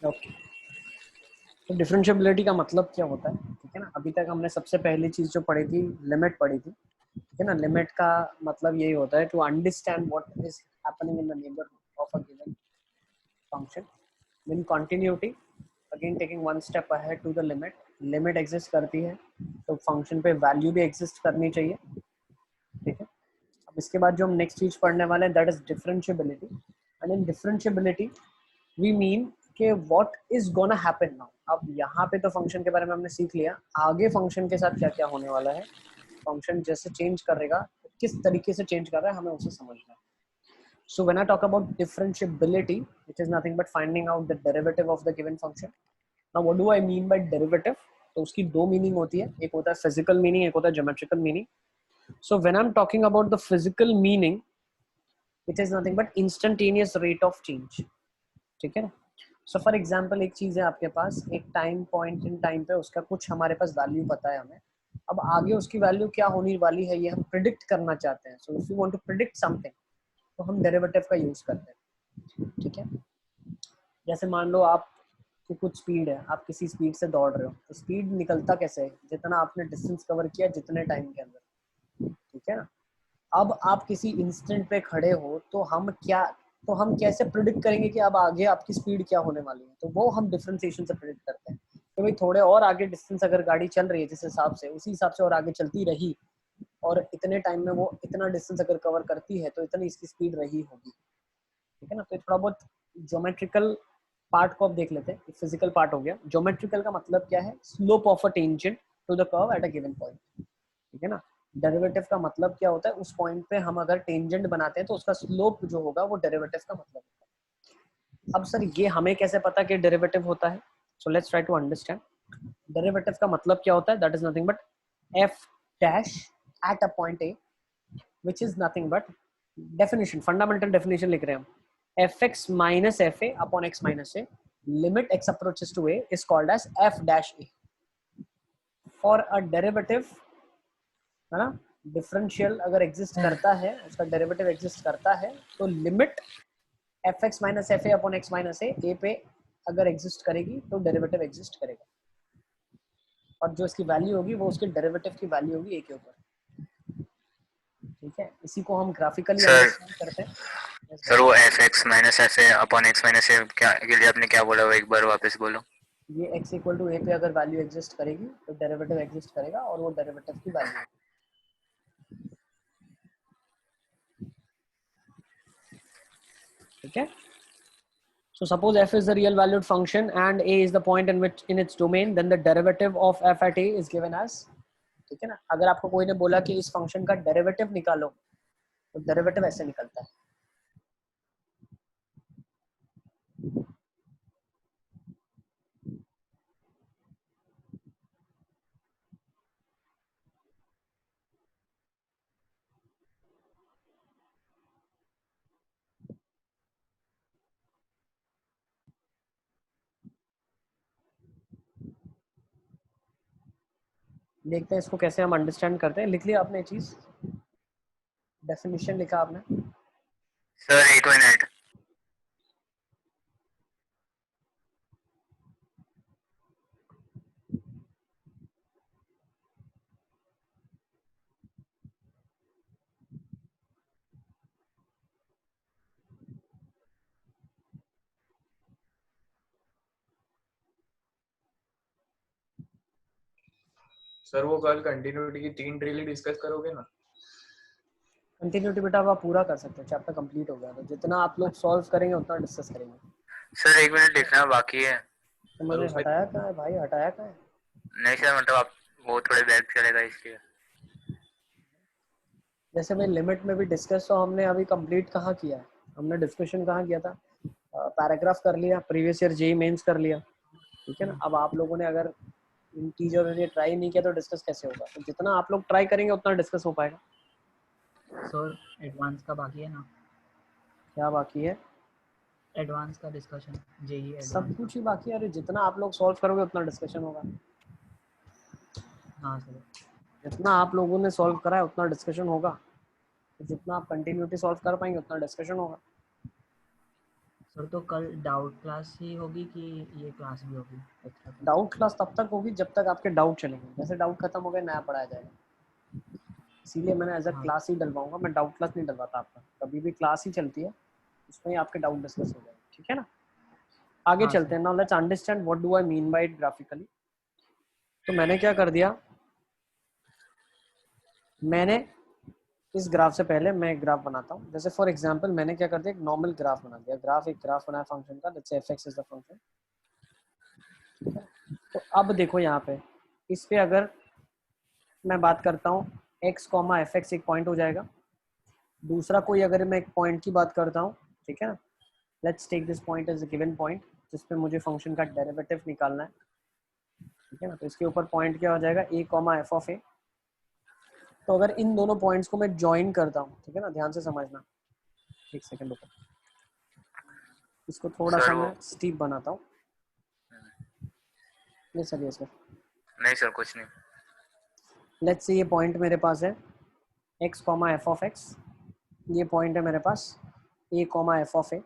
Okay, तो differentiability का मतलब क्या होता है, ठीक है ना। अभी तक हमने सबसे पहली चीज जो पढ़ी थी, लिमिट पढ़ी थी, ठीक है ना। लिमिट का मतलब यही होता है to understand what is happening in the neighbourhood of a given function in continuity. Again taking one step ahead to the limit, limit exist करती है तो फंक्शन पे वैल्यू भी एग्जिस्ट करनी चाहिए, ठीक है। अब इसके बाद जो हम नेक्स्ट चीज पढ़ने वाले हैं that is differentiability. And in differentiability we mean कि what is gonna happen now. अब यहाँ पे तो फंक्शन के बारे में हमने सीख लिया, आगे फंक्शन के साथ क्या क्या होने वाला है, फंक्शन जैसे चेंज करेगा किस तरीके से चेंज कर रहा है हमें उसे समझना है। So when I talk about differentiability, which is nothing but finding out the derivative of the given function. Now what do I mean by derivative? तो उसकी दो मीनिंग होती है, एक होता है फिजिकल मीनिंग, एक होता है geometrical meaning. So when I'm talking about the physical meaning, which is nothing but instantaneous rate of change, ठीक है ना। सो फॉर एग्जाम्पल एक चीज है आपके पास, एक टाइम पॉइंट इन टाइम पे उसका कुछ हमारे पास वैल्यू पता है हमें, अब आगे उसकी वैल्यू क्या होने वाली है ये हम प्रिडिक्ट करना चाहते हैं। So if you want to predict something तो हम डेरिवेटिव का यूज करते हैं, ठीक है। जैसे मान लो आप की कुछ स्पीड है, आप किसी स्पीड से दौड़ रहे हो, तो स्पीड निकलता कैसे है, जितना आपने डिस्टेंस कवर किया जितने टाइम के अंदर, ठीक है ना। अब आप किसी इंस्टेंट पे खड़े हो तो हम कैसे प्रिडिक्ट करेंगे कि अब आगे आपकी स्पीड क्या होने वाली है, तो वो हम डिफरेंशिएशन से प्रिडिक्ट करते हैं कि भाई थोड़े और आगे डिस्टेंस अगर गाड़ी चल रही है जिस हिसाब से, उसी हिसाब से और आगे चलती रही और इतने टाइम में वो इतना डिस्टेंस अगर कवर करती है तो इतनी इसकी स्पीड रही होगी, ठीक है ना। तो थोड़ा बहुत ज्योमेट्रिकल पार्ट को अब देख लेते हैं, फिजिकल पार्ट हो गया। ज्योमेट्रिकल का मतलब क्या है, slope of a tangent to the curve at a given point, ठीक है ना। डेरिवेटिव का मतलब क्या होता है, उस पॉइंट पे हम अगर टेंजेंट बनाते हैं तो उसका स्लोप जो होगा वो डेरिवेटिव का मतलब होता है। अब सर ये हमें कैसे पता कि डेरिवेटिव होता है, so let's try to understand. Derivative का मतलब क्या होता है, that is nothing but F dash at a point A, which is nothing but definition, fundamental definition लिख रहे हैं हम, fx minus fa upon x minus a limit x approaches to a is called as f dash a। for a derivative, है ना, differential अगर exist करता है, उसका डेरिवेटिव एग्जिस्ट करता है तो limit fx minus fa upon x minus a पे अगर एग्जिस्ट करेगी तो डेरिवेटिव एग्जिस्ट करेगा, और जो इसकी वैल्यू होगी वो उसके डेरिवेटिव की वैल्यू होगी a के ऊपर, ठीक है। इसी को हम ग्राफिकली सर अंडरस्टैंड करते हैं। yes, सर वो f x minus f a upon x minus a क्या के लिए आपने क्या बोला, वो एक बार वापस बोलो। ये x इक्वल टू ए पे अगर वैल्यू एग्जिस्ट करेगी तो डेरिवेटिव एग्जिस्ट करेगा और वो डेरिवेटिव की वैल्यू है, ठीक है। So suppose f is the real valued function and a is the point in which in its domain, then the derivative of f at a is given as, ठीक है ना। अगर आपको कोई ने बोला कि इस फंक्शन का डेरिवेटिव निकालो तो डेरिवेटिव ऐसे निकलता है, देखते हैं इसको कैसे हम अंडरस्टैंड करते हैं। लिख लिया आपने चीज, डेफिनेशन लिखा आपने। सर एक मिनट। सर वो कल कंटिन्यूटी की 3 ड्रिल डिस्कस करोगे ना? कंटिन्यूटी बेटा आप पूरा कर सकते हो, चैप्टर कंप्लीट हो गया, तो जितना आप लोग सॉल्व करेंगे उतना डिस्कस करेंगे। सर एक मिनट लिखना बाकी है। तो मैंने हटाया कहाँ है भाई, हटाया कहाँ है? नहीं सर मतलब आप वो थोड़े बैक चलेगा इसलिए। जैसे भाई लिमिट में भी डिस्कस तो हमने अभी कंप्लीट कहाँ किया है, हमने डिस्कशन कहाँ किया था, पैराग्राफ कर लिया, प्रीवियस ईयर जेई मेंस कर लिया, ठीक है ना। अब आप लोगों ने अगर इन चीजों के लिए ट्राई नहीं किया तो डिस्कस कैसे होगा, तो जितना आप लोग ट्राई करेंगे उतना डिस्कस हो पाएगा। सर एडवांस का बाकी है ना? क्या बाकी है? एडवांस का डिस्कशन, जेई एडवांस सब कुछ ही बाकी है, अरे जितना आप लोग सॉल्व करोगे उतना डिस्कशन होगा। हाँ सर। जितना आप लोगों ने सॉल्व करा है उतना डिस्कशन होगा, तो जितना आप कंटिन्यूटी सॉल्व कर पाएंगे उतना डिस्कशन होगा। सर तो कल डाउट क्लास ही होगी कि ये क्लास भी होगी एक्स्ट्रा क्लास? डाउट क्लास तब तक होगी जब तक आपके डाउट चलेंगे, जैसे डाउट खत्म हो गए नया पढ़ाया जाएगा। इसीलिए मैंने एज अ हाँ क्लास ही डलवाऊंगा, मैं डाउट क्लास नहीं डलवाता आपका, कभी भी क्लास ही चलती है, उसमें ही आपके डाउट डिस्कस हो जाएंगे, ठीक है ना। आगे हाँ चलते सर। हैं। Now let's understand what do I mean by it graphically. तो मैंने क्या कर दिया, मैंने इस ग्राफ से पहले मैं एक ग्राफ बनाता हूँ। जैसे फॉर एग्जांपल मैंने क्या कर दिया, एक नॉर्मल ग्राफ बना दिया, एक ग्राफ बनाया फंक्शन का, let's say fx is the function, ठीक है। तो अब देखो यहाँ पे, इस पे अगर मैं बात करता हूँ x कॉमा एफ एक्स, एक पॉइंट हो जाएगा। दूसरा कोई अगर मैं एक पॉइंट की बात करता हूँ, ठीक है ना, let's take this point as a given point जिसपे मुझे फंक्शन का डेरिवेटिव निकालना है, ठीक है ना। तो इसके ऊपर पॉइंट क्या हो जाएगा, a कॉमा एफ ऑफ ए। तो अगर इन दोनों पॉइंट्स को मैं ज्वाइन करता हूँ, ठीक है ना, ध्यान से समझना, एक सेकंड रुको, इसको थोड़ा सर सा वो मैं स्टीप बनाता हूँ। ये सर, ये सर, नहीं सर कुछ नहीं। लेट्स से ये पॉइंट मेरे पास है x comma F of x, ये पॉइंट है मेरे पास a कॉमा एफ ऑफ ए।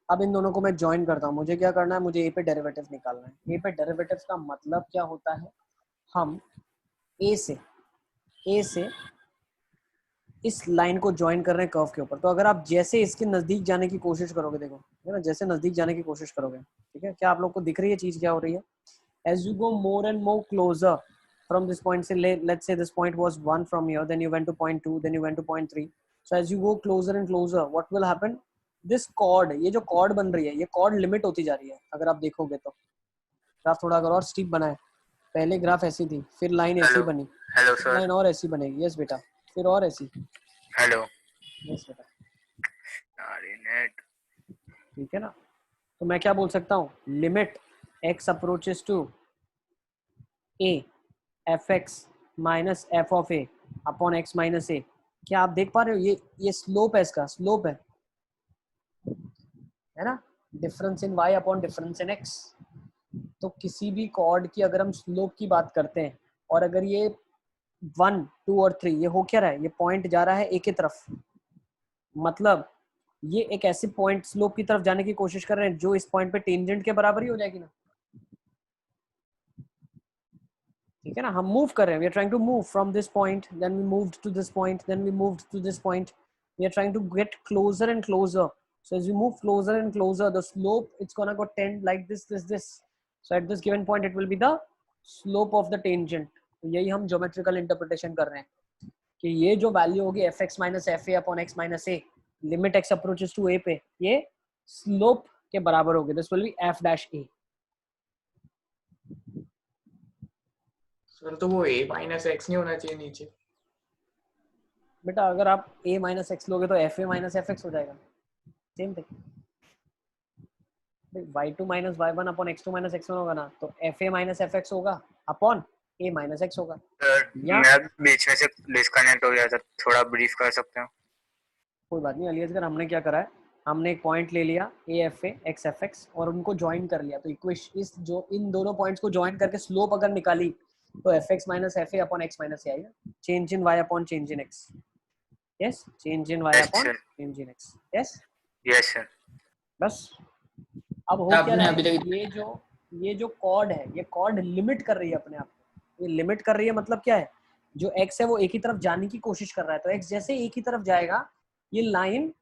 अब इन दोनों को मैं ज्वाइन करता हूँ, मुझे क्या करना है, मुझे a पे डेरिवेटिव निकालना है। a पे डेरिवेटिव का मतलब क्या होता है, हम a से इस लाइन को ज्वाइन कर रहे हैं कर्व के ऊपर। तो अगर आप जैसे इसके नजदीक जाने की कोशिश करोगे, देखो है ना, जैसे नजदीक जाने की कोशिश करोगे, ठीक है, क्या आप लोग को दिख रही है चीज क्या हो रही है, as you go more and more closer from this point, say let's say this point was 1 from here, then you went to point 2, then you went to point 3. So as you go closer and closer, what will happen, this chord, ये जो chord बन रही है, ये chord limit होती जा रही है। अगर आप देखोगे तो ग्राफ थोड़ा अगर और स्टीप बनाए, पहले ग्राफ ऐसी थी, फिर लाइन ऐसी हेलो बनी, हेलो फिर सर। लाइन और ऐसी बनेगी, यस बेटा, फिर और ऐसी, हेलो। यस बेटा, अरे नेट। ठीक है ना। तो मैं क्या बोल सकता हूँ, limit x approaches to a f x minus f of a upon x minus a. क्या आप देख पा रहे हो, ये स्लोप है, इसका स्लोप है ना, difference in y upon difference in x। तो किसी भी कॉर्ड की अगर हम स्लोप की बात करते हैं, और अगर ये 1, 2 और 3 ये हो क्या रहा है, ये पॉइंट जा रहा है a की तरफ, मतलब ये एक ऐसे पॉइंट स्लोप की तरफ जाने की कोशिश कर रहे हैं जो इस पॉइंट पे टेंजेंट के बराबर ही हो जाएगी ना, ठीक है ना। हम मूव कर रहे हैं, we are trying to move from this point, then we moved to this point, then we moved to this point, we are trying to get closer and closer. So as you move closer and closer, the slope it's gonna go tend like this. So at this given point, it will be the slope of the tangent. तो यही हम geometrical interpretation कर रहे हैं कि ये जो value होगी f x minus f a upon x minus a, limit x approaches to a पे, ये स्लोप के बराबर होगी। This will be f dash a. Sir तो वो a माइनस एक्स नहीं होना चाहिए नीचे? बेटा अगर आप a माइनस एक्स लोगे तो F A minus f x हो जाएगा, same thing. y2 minus y1 upon x2 minus x1 होगा ना, तो F A minus f x होगा अपॉन a माइनस एक्स होगा। सर या मैं बीच में से डिस्कनेक्ट हो गया था, थोड़ा ब्रीफ कर सकते हो? कोई बात नहीं अलियसगर, हमने क्या करा है, हमने एक पॉइंट ले लिया A F A x F x और उनको ज्वाइन कर लिया। तो इक्वेशन इस जो इन दोनों पॉइंट्स को ज्वाइन करके स्लोप अगर निकाली तो f x minus f a upon x minus a आएगा, change in y upon change in x, yes, change in y yes upon sir. Change in x, yes. Yes sir. बस अब हो क्या आपने रहा अभी है, तक ये जो कॉर्ड है, ये कॉर्ड लिमिट कर रही है अपने आप को। ये लिमिट कर रही है मतलब क्या है, जो x है वो एक ही तरफ जाने की कोशिश कर रहा है, तो x जैसे एक ही तरफ जाएगा, ये लाइन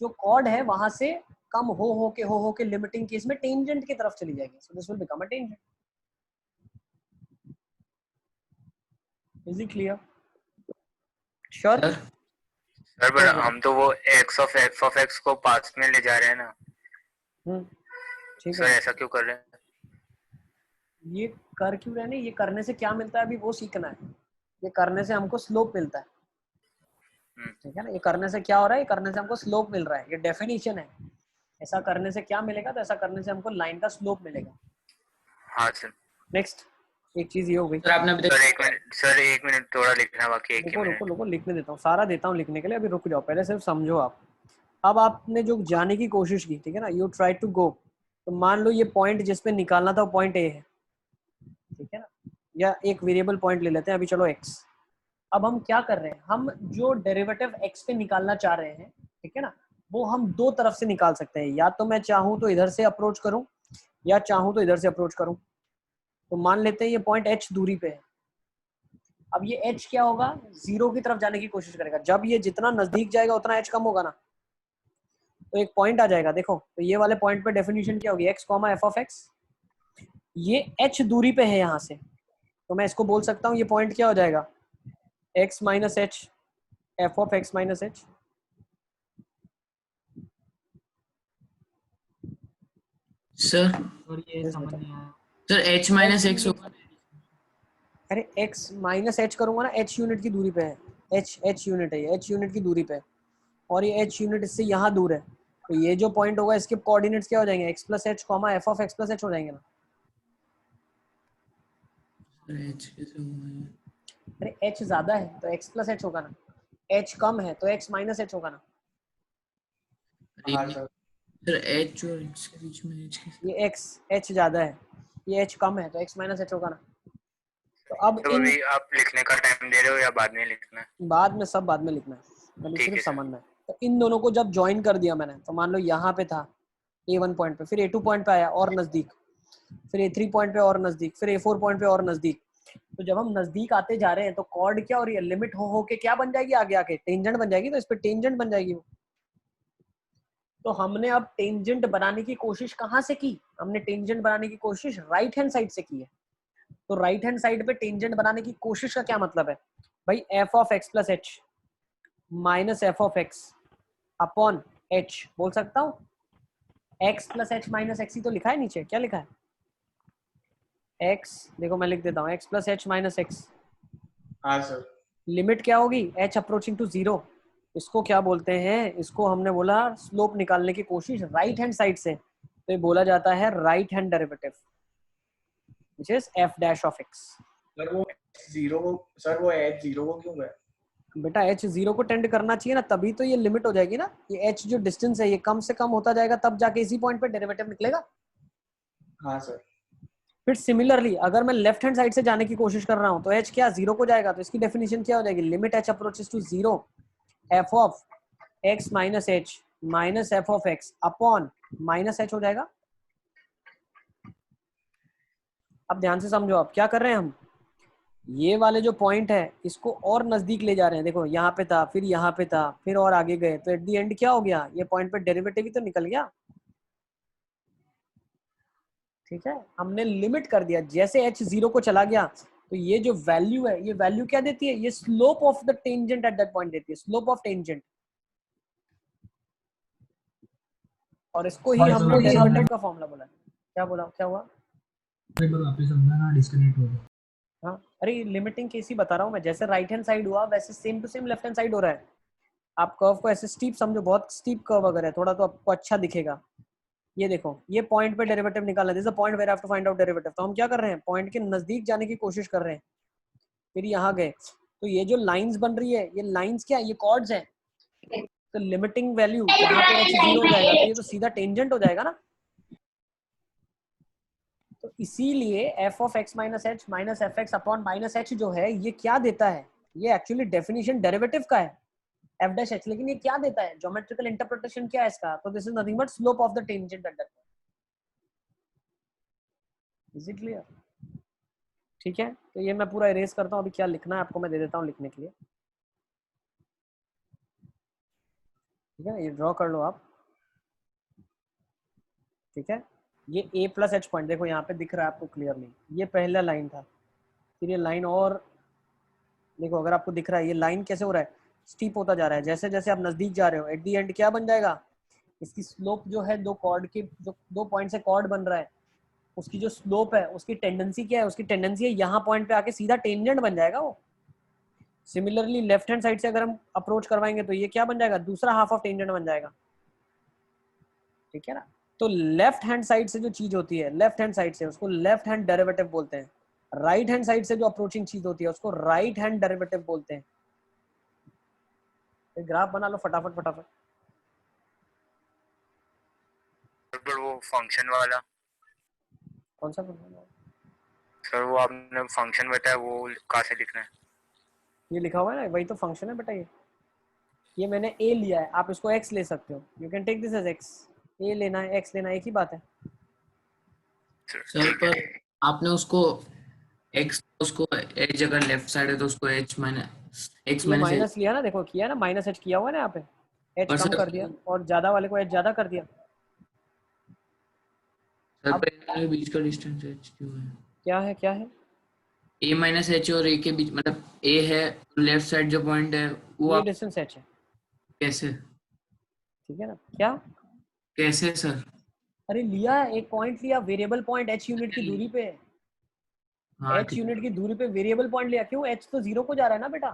जो कॉर्ड है वहां से कम हो के लिमिटिंग केस में टेंजेंट की तरफ चली जाएगी। So this will become a tangent. Is it clear? Sure? Sir sir पर हम तो वो एफ ऑफ एक्स को पास में ले जा रहे हैं ना, ठीक सर है। ऐसा क्यों कर रहे हैं? ये कर क्यों रहे हैं, ये करने से क्या मिलता है अभी वो सीखना है। ये करने से हमको स्लोप मिलता है, ठीक है ना। ये करने से क्या हो रहा है, ये करने से हमको स्लोप मिल रहा है, ये डेफिनेशन है। ऐसा करने से क्या मिलेगा, तो ऐसा करने से हमको लाइन का स्लोप मिलेगा। हाँ सर। नेक्स्ट एक चीज ये हो गई। सर आपने अभी सर तक एक मिनट, सर एक मिनट थोड़ा लिखना बाकी, एक ही रुको रुको मिनट। रुको, लिखने देता हूँ, सारा देता हूँ लिखने के लिए, अभी रुक जाओ, पहले सिर्फ समझो आप। अब आपने जो जाने की कोशिश की, ठीक है ना, यू ट्राई टू गो, तो मान लो ये पॉइंट जिसपे निकालना था वो पॉइंट ए है, ठीक है ना, या एक वेरिएबल पॉइंट ले लेते हैं अभी, चलो एक्स। अब हम क्या कर रहे हैं, हम जो डेरिवेटिव एक्स पे निकालना चाह रहे हैं, ठीक है ना, वो हम दो तरफ से निकाल सकते हैं, या तो मैं चाहूँ तो इधर से अप्रोच करूँ या चाहूँ तो इधर से अप्रोच करूँ। तो मान लेते हैं ये पॉइंट h दूरी पे है। अब ये h क्या होगा, 0 की तरफ जाने की कोशिश करेगा। जब ये जितना नजदीक जाएगा उतना h कम होगा ना। तो एक पॉइंट आ जाएगा, देखो तो ये वाले पॉइंट पे डेफिनेशन क्या होगी, x comma F of x. ये h दूरी पे है यहाँ से, तो मैं इसको बोल सकता हूँ ये पॉइंट क्या हो जाएगा, x minus H F of x minus H. Sir और ये Yes, समझ बेटा। नहीं आया। सर h माइनस एक्स होगा। अरे x माइनस एच करूंगा ना, h यूनिट की दूरी पे है, h यूनिट है, ये h यूनिट की दूरी पे है और ये h यूनिट इससे यहाँ दूर है। तो ये जो पॉइंट होगा इसके कोऑर्डिनेट्स क्या हो जाएंगे, x plus H comma F of x plus H हो जाएंगे ना। h कैसे होगा? अरे h ज्यादा है तो x प्लस एच होगा ना, h कम है तो x माइनस एच होगा ना। हाँ अरे सर। सर h और x के बीच में h कैसे? ये h ज्यादा है, ये h कम है तो x माइनस एच होगा ना। तो अब तो इन अभी आप लिखने का टाइम दे रहे हो या बाद में लिखना है? बाद में, सब बाद में लिखना है, अभी ठीक सिर्फ है सर। समझना है। तो इन दोनों को जब ज्वाइन कर दिया मैंने, तो मान लो यहाँ पे था A1 पॉइंट पे, फिर A2 पॉइंट पे आया और नजदीक, फिर A3 पॉइंट पे और नजदीक, फिर A4 पॉइंट पे और नजदीक। तो जब हम नजदीक आते जा रहे हैं तो कॉर्ड क्या हो रही है, लिमिट हो के क्या बन जाएगी, आगे आके टेंजेंट बन जाएगी। तो इस पे टेंजेंट बन जाएगी वो। तो हमने अब टेंजेंट बनाने की कोशिश कहाँ से की, हमने टेंजेंट बनाने की कोशिश राइट हैंड साइड से की है। तो राइट हैंड साइड पे टेंजेंट बनाने की कोशिश का क्या मतलब है भाई, f of x plus h minus f of x upon h बोल सकता हूँ। X plus h minus x ही तो लिखा है नीचे, क्या लिखा है, एक्स, देखो मैं लिख देता हूँ, x plus h minus x. हाँ सर। लिमिट क्या होगी, एच अप्रोचिंग टू जीरो। इसको क्या बोलते हैं, इसको हमने बोला स्लोप निकालने की कोशिश राइट हैंड साइड से, तो ये बोला जाता है right hand derivative which is F dash of x. Sir वो जीरो को, सर वो एच जीरो को क्यों गया? बेटा एच जीरो को टेंड करना चाहिए ना, तभी तो ये लिमिट हो जाएगी ना। ये एच जो डिस्टेंस है ये कम से कम होता जाएगा, तब जाके इसी पॉइंट पे डेरिवेटिव निकलेगा। हाँ सर। फिर सिमिलरली अगर मैं लेफ्ट हैंड साइड से जाने की कोशिश कर रहा हूँ तो एच क्या जीरो को जाएगा, तो इसकी डेफिनेशन क्या हो जाएगी, limit h approaches to zero f of x minus h minus f of x upon minus h हो जाएगा। अब ध्यान से समझो, अब क्या कर रहे हैं हम, ये वाले जो पॉइंट है इसको और नजदीक ले जा रहे हैं। देखो यहाँ पे था, फिर यहाँ पे था, फिर और आगे गए, तो एट दी एंड क्या हो गया, ये पॉइंट पे डेरिवेटिव ही तो निकल गया। ठीक है, हमने लिमिट कर दिया, जैसे h जीरो को चला गया तो ये जो वैल्यू है, ये वैल्यू क्या देती है, ये slope of the tangent at that point देती है, स्लोप ऑफ टेंजेंट। और इसको ही हमने डेरिवेटिव का फॉर्मूला बोला। क्या बोला, क्या हुआ, एक बार वापस समझाना, डिस्कनेक्ट हो गया। हाँ अरे लिमिटिंग केस ही बता रहा हूँ मैं, जैसे राइट हैंड साइड हुआ वैसे same to same left hand side हो रहा है। आप कर्व को ऐसे स्टीप समझो, बहुत स्टीप कर्व अगर है थोड़ा तो आपको अच्छा दिखेगा। ये देखो ये पॉइंट पे डेरिवेटिव निकालना, this is the point where I have to find out derivative. तो हम क्या कर रहे हैं, पॉइंट के नजदीक जाने की कोशिश कर रहे हैं, फिर यहाँ गए, तो ये जो लाइंस बन रही है, ये लाइंस क्या है, ये कॉर्ड्स हैं। तो लिमिटिंग वैल्यू जहाँ पे h जीरो हो जाएगा तो ये तो सीधा टेंजेंट हो जाएगा ना। तो इसीलिए F of x minus h minus f x upon minus H जो है ये क्या देता है, ये एक्चुअली डेफिनेशन डेरिवेटिव का है एफ डैश एच, लेकिन ये क्या देता है, ज्योमेट्रिकल इंटरप्रिटेशन क्या है इसका, तो this is nothing but slope of the tangent at that point. Is it clear? ठीक है, तो ये मैं पूरा इरेज करता हूँ, अभी क्या लिखना है आपको मैं दे देता हूँ लिखने के लिए। ठीक है, ये ड्रॉ कर लो आप। ठीक है, ये a प्लस एच पॉइंट देखो यहाँ पे दिख रहा है आपको क्लियरली, ये पहला लाइन था, फिर ये लाइन, और देखो अगर आपको दिख रहा है ये लाइन कैसे हो रहा है, स्टीप होता जा रहा है। जैसे जैसे आप नजदीक जा रहे हो एट दी एंड क्या बन जाएगा, इसकी स्लोप जो है दो कॉर्ड की, जो दो पॉइंट से कॉर्ड बन रहा है उसकी जो स्लोप है उसकी टेंडेंसी क्या है, उसकी टेंडेंसी है यहाँ पॉइंट पे आके सीधा टेंजेंट बन जाएगा वो। सिमिलरली लेफ्ट हैंड साइड से अगर हम अप्रोच करवाएंगे तो ये क्या बन जाएगा, दूसरा हाफ ऑफ टेंजेंट बन जाएगा। ठीक है ना, तो लेफ्ट हैंड साइड से जो चीज होती है, लेफ्ट हैंड साइड से उसको लेफ्ट हैंड डेरिवेटिव बोलते हैं, राइट हैंड साइड से जो अप्रोचिंग चीज होती है उसको राइट हैंड डेरिवेटिव बोलते हैं। ग्राफ बना लो फटाफट फटाफट। सर वो फंक्शन वाला, कौन सा फंक्शन, सर वो आपने फंक्शन बताया वो कहाँ से लिखना है? ये लिखा हुआ है ना, वही तो फंक्शन है बेटा, ये मैंने a लिया है, आप इसको x ले सकते हो, you can take this as x। a लेना है x लेना है, एक ही बात है। सर पर आपने उसको x उसको एज अगर लेफ्ट साइड है तो उसको h माइनस x ये माइनस h। माइनस लिया ना, देखो किया ना, माइनस h किया हुआ है ना यहाँ पे, h पर कम सर कर दिया और ज्यादा वाले को h ज्यादा कर दिया। सर अब पर इनके बीच का डिस्टेंस h क्यों है? क्या है a माइनस h और a के बीच मतलब a है लेफ्ट साइड जो पॉइंट है वो ये आप डिस्टेंस h है, कैसे ठीक है ना। क्या, कैसे सर? अरे लिया है, एक पॉइंट लिया, वेरिएबल पॉइंट h यूनिट की दूरी पे है, हाँ h ठीक यूनिट की दूरी पे वेरिएबल पॉइंट लिया। क्यों, h तो 0 को जा रहा है ना बेटा,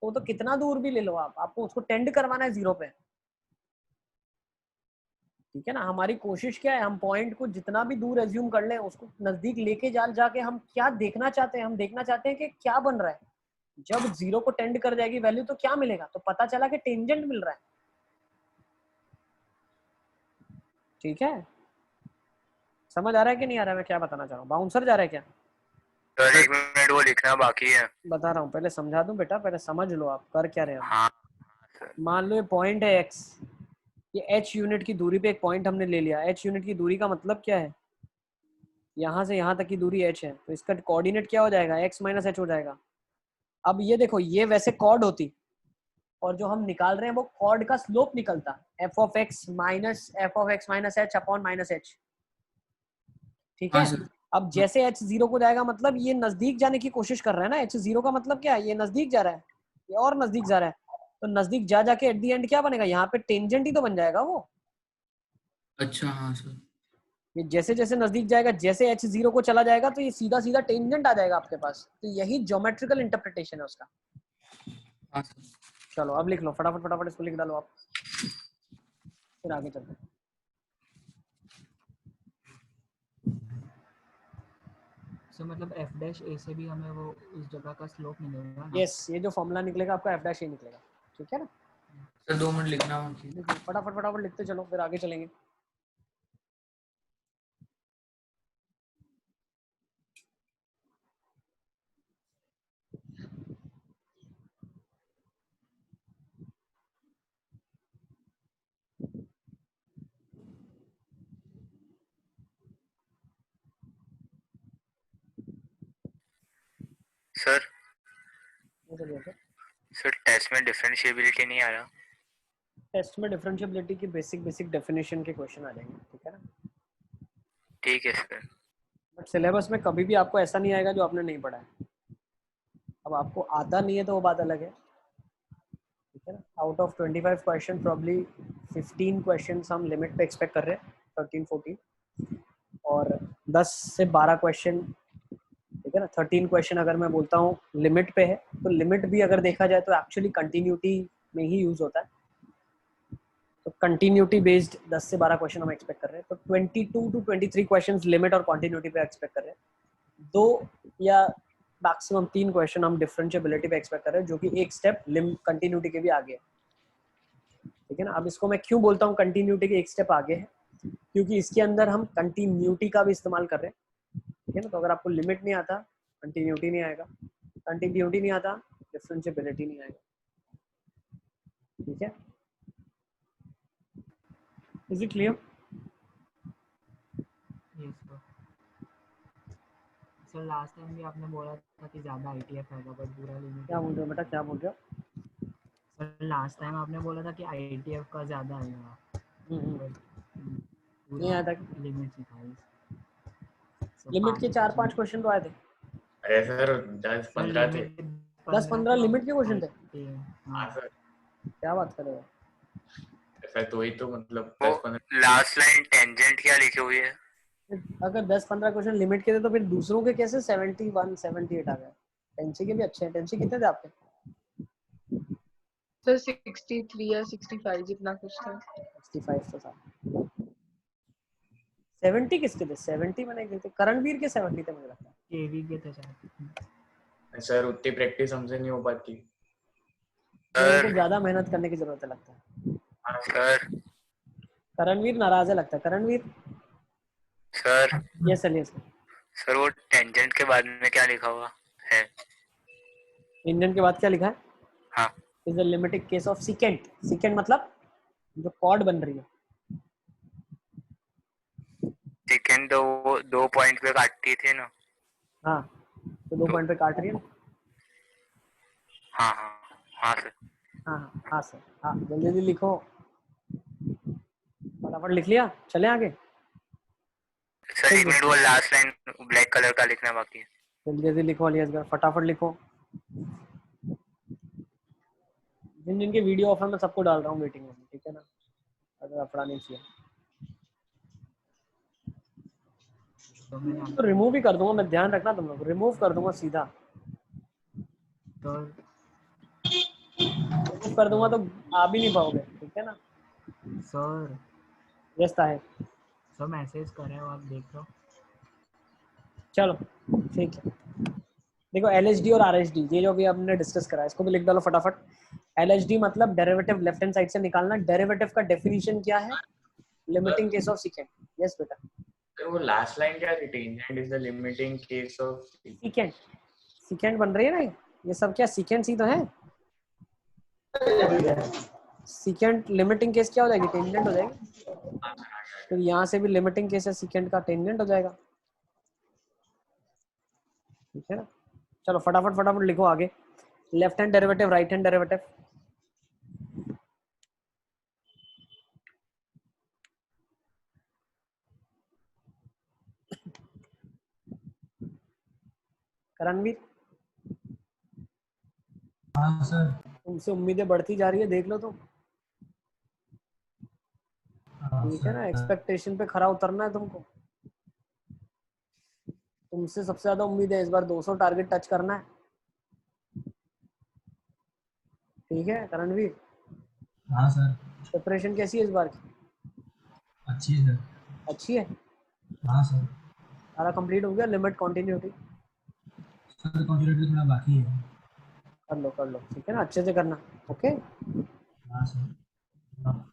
तो कितना दूर भी ले लो आप, आपको उसको टेंड करवाना है 0 पे, ठीक है ना। हमारी कोशिश क्या है, हम पॉइंट को जितना भी दूर एज्यूम कर लें, उसको नजदीक लेके जाके हम क्या देखना चाहते हैं, हम देखना चाहते हैं कि क्या बन रहा है। जब 0 को टेंड कर जाएगी वैल्यू तो क्या मिलेगा, तो पता चला कि टेंजेंट मिल रहा है, ठीक है। समझ आ रहा है कि नहीं आ रहा है मैं क्या बताना चाह रहा हूँ, बाउंसर जा रहा है क्या? सर 1 मिनट वो लिखना बाकी है। बता रहा हूँ, पहले समझा दूं बेटा, पहले समझ लो आप कर क्या रहे हो। हाँ सर। मान लो ये पॉइंट है x, ये h यूनिट की दूरी पे एक पॉइंट हमने ले लिया। h यूनिट की दूरी का मतलब क्या है, यहाँ से यहाँ तक की दूरी h है, तो इसका कोऑर्डिनेट क्या हो जाएगा, x माइनस h हो जाएगा। अब ये देखो, ये वैसे कॉर्ड होती, और जो हम निकाल रहे हैं वो कॉर्ड का स्लोप निकलता, f of x minus h upon minus h, ठीक हाँ है। सर अब जैसे h 0 को जाएगा, मतलब ये नजदीक जाने की कोशिश कर रहा है ना, h 0 का मतलब क्या है, ये नजदीक जा रहा है, ये और नजदीक जा रहा है, तो नजदीक जा जाके एट द एंड क्या बनेगा, यहाँ पे टेंजेंट ही तो बन जाएगा वो। अच्छा हाँ सर ये जैसे जैसे नजदीक जाएगा, जैसे h 0 को चला जाएगा, तो ये सीधा सीधा टेंजेंट आ जाएगा आपके पास, तो यही ज्योमेट्रिकल इंटरप्रिटेशन है उसका। हाँ सर। चलो अब लिख लो फटाफट फटाफट, इसको लिख डालो आप, फिर आगे चलते हैं। सो मतलब एफ डैश ए से भी हमें वो उस जगह का स्लोप मिलेगा ना? यस, ये जो फॉर्मूला निकलेगा आपका f' ही निकलेगा, ठीक है ना। सर 2 मिनट लिखना बाकी है। लिख लो, फटाफट फटाफट लिखते चलो, फिर आगे चलेंगे। सर ये चलिए सर, सर टेस्ट में डिफरेंशिएबिलिटी नहीं आ रहा। टेस्ट में डिफरेंशिएबिलिटी की बेसिक डेफिनेशन के क्वेश्चन आ जाएंगे, ठीक है ना। ठीक है सर। बट सिलेबस में कभी भी आपको ऐसा नहीं आएगा जो आपने नहीं पढ़ा है। अब आपको आता नहीं है तो वो बात अलग है, ठीक है ना। Out of 25 question probably 15 question हम लिमिट पे एक्सपेक्ट कर रहे हैं, 13-14, और 10 से 12 क्वेश्चन, ठीक है ना। 13 क्वेश्चन अगर मैं बोलता हूँ लिमिट पे है, तो लिमिट भी अगर देखा जाए तो एक्चुअली कंटिन्यूटी में ही यूज होता है, तो कंटिन्यूटी बेस्ड 10 से 12 क्वेश्चन हम एक्सपेक्ट कर रहे हैं, तो 22 to 23 क्वेश्चंस लिमिट और कंटिन्यूटी पे एक्सपेक्ट कर रहे हैं। 2 या मैक्सिमम 3 क्वेश्चन हम डिफरेंशिएबिलिटी पे एक्सपेक्ट कर रहे हैं, जो कि एक स्टेप कंटिन्यूटी के भी आगे है, ठीक है ना। अब इसको मैं क्यों बोलता हूँ कंटिन्यूटी के एक स्टेप आगे है, क्योंकि इसके अंदर हम कंटिन्यूटी का भी इस्तेमाल कर रहे हैं, ठीक है ना। तो अगर आपको लिमिट नहीं आता, कंटिन्यूटी नहीं आएगा, कंटिन्यूटी नहीं आता, डिफरेंशिएबिलिटी नहीं आएगा, ठीक है। Is it clear? Yes sir. Sir last time भी आपने बोला था कि ज़्यादा आईटीएफ आएगा, बट पूरा लिमिट। क्या बोल रहे हो बेटा, क्या बोल रहे हो? सर लास्ट टाइम आपने बोला था कि आईटीएफ का ज़्यादा आएगा, बट नहीं आया था। लिमिट सिखाई। लिमिट के 4-5 क्वेश्चन तो आए थे, अरे सर 10-15 थे। 10-15 लिमिट के क्वेश्चन थे। हाँ सर, क्या बात कर रहे हो? सर तो वही तो मतलब वो 10-15। लास्ट लाइन टेंजेंट क्या लिखी हुई है? अगर 10-15 क्वेश्चन लिमिट के थे तो फिर दूसरों के कैसे 71-78 आ गए? टेंसी के भी अच्छे हैं। टेंसी कितने थे आपके? सर 63 या 65 जितना कुछ था। 65 तो था। 70 किसके थे? 70 मैंने गए थे, करणवीर के 70 थे मुझे लगता है। केवी के थे शायद। सर उतनी प्रैक्टिस हमसे नहीं हो पाती। लोगों को सर ज्यादा मेहनत करने की जरूरत है लगता है। हाँ सर करणवीर नाराज है लगता है। करणवीर, सर ये चलिए सर। सर वो टेंजेंट के बाद में क्या लिखा हुआ है? इंडियन के बाद क्या लिखा है? हाँ is the limiting case of secant. Secant मतलब जो कॉर्ड बन रही है। सेकंड तो वो 2 पॉइंट पे काटती थी ना। हाँ, तो 2 पॉइंट पे काट रही है ना। हाँ हाँ हाँ सर। हाँ सर, हाँ जल्दी जल्दी लिखो, फटाफट लिख लिया, चले आगे। सर एक मिनट, वो लास्ट लाइन ब्लैक कलर का लिखना बाकी है। जल्दी जल्दी लिखो अली असगर, फटाफट लिखो। जिन जिनके वीडियो ऑफ है मैं सबको डाल रहा हूँ मीटिंग में, ठीक है ना, अगर अपना नहीं चाहिए तो मैंने तो रिमूव ही कर दूंगा मैं, ध्यान रखना तुम लोग, रिमूव कर दूंगा सीधा। तो रिमूव कर दूंगा तो आ भी नहीं पाओगे, ठीक है ना। सर यस है, सर मैसेज करे हो आप, देख लो। चलो ठीक है। देखो LHD और RHD ये जो भी हमने डिस्कस करा है इसको भी लिख डालो फटाफट। LHD मतलब डेरिवेटिव लेफ्ट हैंड साइड से निकालना। डेरिवेटिव का डेफिनेशन क्या है? Limiting case of second. Yes बेटा, तो वो लास्ट लाइन क्या थी? Tangent is the limiting case of second. Second बन रही है ना, ये सब क्या सेकेंड ही तो है। सेकेंड लिमिटिंग केस क्या हो जाएगी? टेंजेंट हो जाएगी। तो यहाँ से भी लिमिटिंग केस है सेकेंड का, टेंजेंट हो जाएगा, ठीक है ना। चलो फटाफट फटाफट लिखो आगे। Left hand derivative, right hand derivative. Karanveer, हाँ सर। तुमसे उम्मीदें बढ़ती जा रही है, देख लो तुम, हाँ ठीक है ना। सर। एक्सपेक्टेशन पे खरा उतरना है तुमको। तुमसे सबसे ज्यादा उम्मीद है इस बार 200 टारगेट टच करना है, ठीक है करणवीर। हाँ सर। प्रिपरेशन कैसी है इस बार की? अच्छी है सर। अच्छी है। हाँ सर। सारा कंप्लीट हो गया? लिमिट कंटिन्यूटी सर कंप्लीटली थोड़ा बाकी है। कर लो, ठीक है ना, अच्छे से करना। ओके, हाँ सर। हाँ।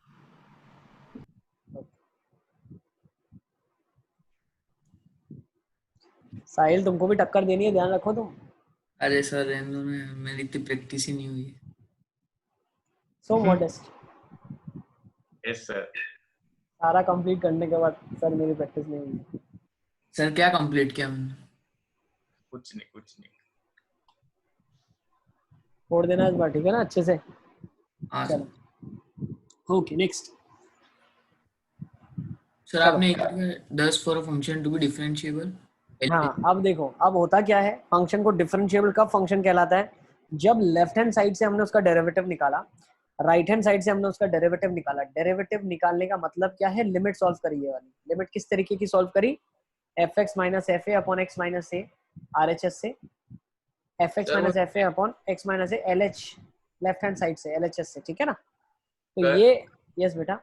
साहिल तुमको भी टक्कर देनी है, ध्यान रखो तुम। अरे सर रहने दो ना, मेरी इतनी प्रैक्टिस ही नहीं हुई है। सो मॉडेस्ट। Yes sir. सारा कंप्लीट करने के बाद सर मेरी प्रैक्टिस नहीं हुई। सर क्या कंप्लीट किया मैंने? कुछ नहीं कुछ नहीं। छोड़ देना इस बार, ठीक है ना, अच्छे से। हाँ सर। चलो ओके नेक्स्ट। सर आपने एक 10 for a function to be differentiable. हाँ, अब देखो, अब होता क्या है, फंक्शन को डिफरेंशिएबल कब फंक्शन कहलाता है? जब लेफ्ट हैंड साइड से हमने उसका डेरिवेटिव निकाला, राइट हैंड साइड से हमने उसका डेरिवेटिव निकाला। डेरिवेटिव निकालने का मतलब क्या है? लिमिट सॉल्व करी है वाली। लिमिट किस तरीके की सॉल्व करी? fx minus f a upon x minus A RHS से, fx minus f a upon x minus A LH left hand side से LHS से, ठीक है ना। तो सर, ये यस बेटा,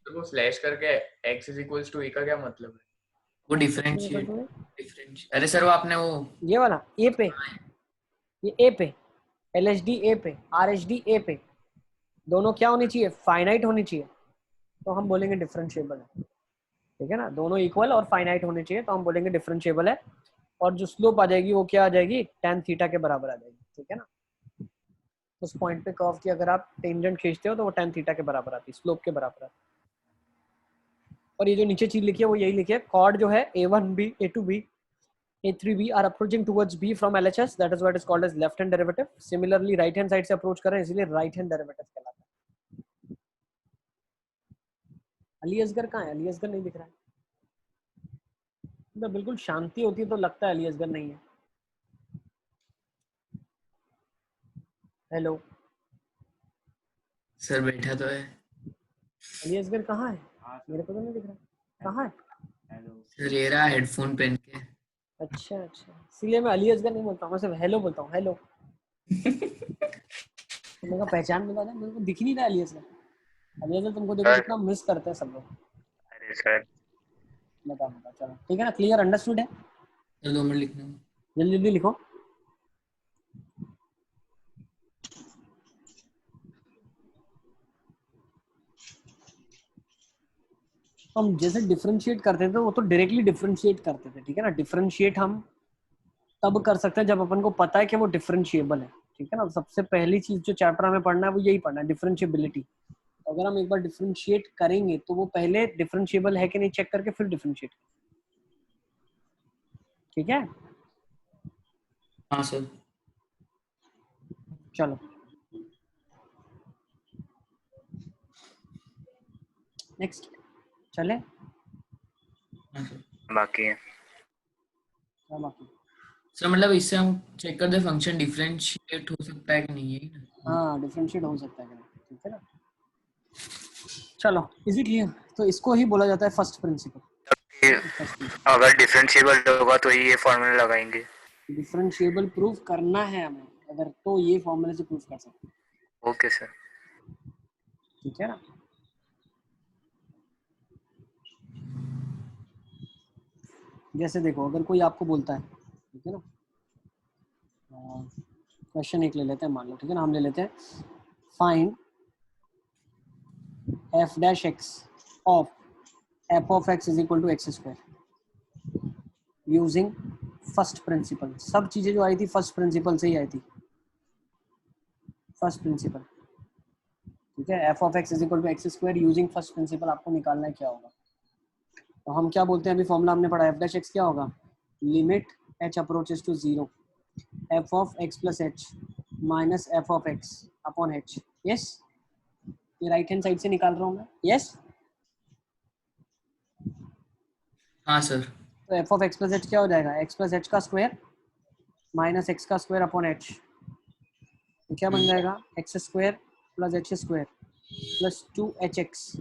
तो वो स्लैश करके x is equals to a का क्या मतलब है? वो डिफरेंशिएट। अरे सर वो आपने वो ये वाला ए पे, ये ए पे, LHD ए पे, RHD ए पे, दोनों क्या होनी चाहिए? फाइनाइट होनी चाहिए, तो हम बोलेंगे डिफरेंशिएबल है, ठीक है ना। दोनों इक्वल और फाइनाइट होने चाहिए तो हम बोलेंगे डिफरेंशिएबल है। और जो स्लोप आ जाएगी वो क्या आ जाएगी? tan थीटा के बराबर आ जाएगी, ठीक है ना। उस पॉइंट पे कर्व की अगर आप टेंजेंट खींचते हो तो वो tan थीटा के बराबर आती है, स्लोप के बराबर आती है। और ये जो नीचे चीज लिखी है वो यही लिखी है, कॉर्ड जो है A1b A2b A3b are approaching towards B from LHS, that is what is called as left hand derivative. Similarly right hand side से अप्रोच कर रहे हैं इसलिए right hand derivative कहलाता है। अली असगर कहाँ है? अली असगर नहीं दिख रहा है। तो बिल्कुल शांति होती है तो लगता है अली असगर नहीं है। हेलो, सर बैठा तो है। अली असगर कहाँ है? मेरे को तो नहीं दिख रहा, कहाँ है? सर ये रहा हेडफोन पहन के। अच्छा अच्छा, इसीलिए मैं अली असगर नहीं बोलता हूँ, मैं सिर्फ हेलो बोलता हूँ, हेलो। तुमने कहा पहचान मिला था, मेरे को दिख नहीं रहा अली असगर। अली असगर तुमको देखो कितना मिस करते हैं सब लोग। अरे सर बता चलो, ठीक है ना, क्लियर अंडरस्टूड है। सर 2 मिनट लिखना। जल्दी जल्दी लिखो। हम जैसे डिफरेंशिएट करते थे वो तो डायरेक्टली डिफरेंशिएट करते थे, ठीक है ना। डिफरेंशिएट हम तब कर सकते हैं जब अपन को पता है कि वो डिफरेंशिएबल है, ठीक है ना। सबसे पहली चीज जो चैप्टर में पढ़ना है वो यही पढ़ना है, डिफरेंशिएबिलिटी। अगर हम एक बार डिफरेंशिएट करेंगे तो वो पहले डिफरेंशिएबल है कि नहीं चेक करके फिर डिफरेंशिएट, ठीक है। हाँ सर। चलो नेक्स्ट चले। हाँ सर। बाकी है। क्या बाकी? सर मतलब इससे हम चेक करते फंक्शन डिफरेंशिएट हो सकता है कि नहीं है ना? हाँ डिफरेंशिएट हो सकता है, ठीक है ना। चलो इजी क्लियर। तो इसको ही बोला जाता है फर्स्ट प्रिंसिपल। अगर डिफरेंशिएबल होगा तो ये फॉर्मूला लगाएंगे। डिफरेंशिएबल प्रूव करना है हमें अगर, तो ये फॉर्मूले से प्रूव कर सकते हैं, ओके सर। ठीक है ना। जैसे देखो अगर कोई आपको बोलता है, ठीक है ना, क्वेश्चन एक ले लेते हैं मान लो, ठीक है ना। हम ले लेते हैं find f dash x of f of x is equal to x square using first principle. सब चीजें जो आई थी फर्स्ट प्रिंसिपल से ही आई थी, फर्स्ट प्रिंसिपल, ठीक है। F of x is equal to x square using first principle आपको निकालना है क्या होगा। तो हम क्या बोलते हैं, अभी फॉर्मूला हमने पढ़ा, एफ डैश एक्स क्या होगा, limit h approaches to zero f of x plus h minus f of x upon h. Yes, ये राइट हैंड साइड से निकाल रहा हूँ मैं, यस। हाँ सर। तो f of x plus h क्या हो जाएगा, एक्स प्लस एच का स्क्वायर माइनस एक्स का स्क्वायर अपॉन एच। तो क्या बन जाएगा, x square plus h square plus 2hx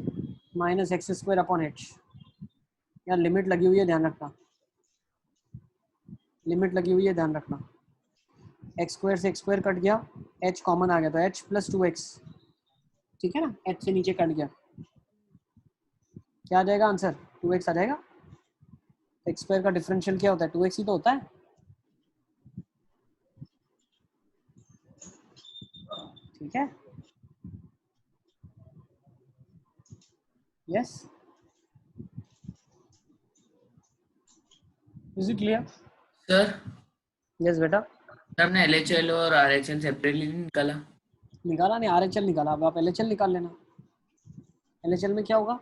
minus x square upon h. यार लिमिट लगी हुई है, ध्यान रखना, लिमिट लगी हुई है, ध्यान रखना। एक्स स्क्वायर से एक्स स्क्वायर कट गया, एच कॉमन आ गया तो एच प्लस 2x, ठीक है ना। एच से नीचे कट गया, क्या आ जाएगा आंसर, 2x आ जाएगा। एक्स स्क्वायर का डिफरेंशियल क्या होता है, 2x ही तो होता है, ठीक है। Yes, is it clear? Sir yes बेटा। आपने LHL और RHL सेपरेटली निकाला? निकाला नहीं, RHL निकाला, अब आप LHL निकाल लेना। LHL में क्या होगा,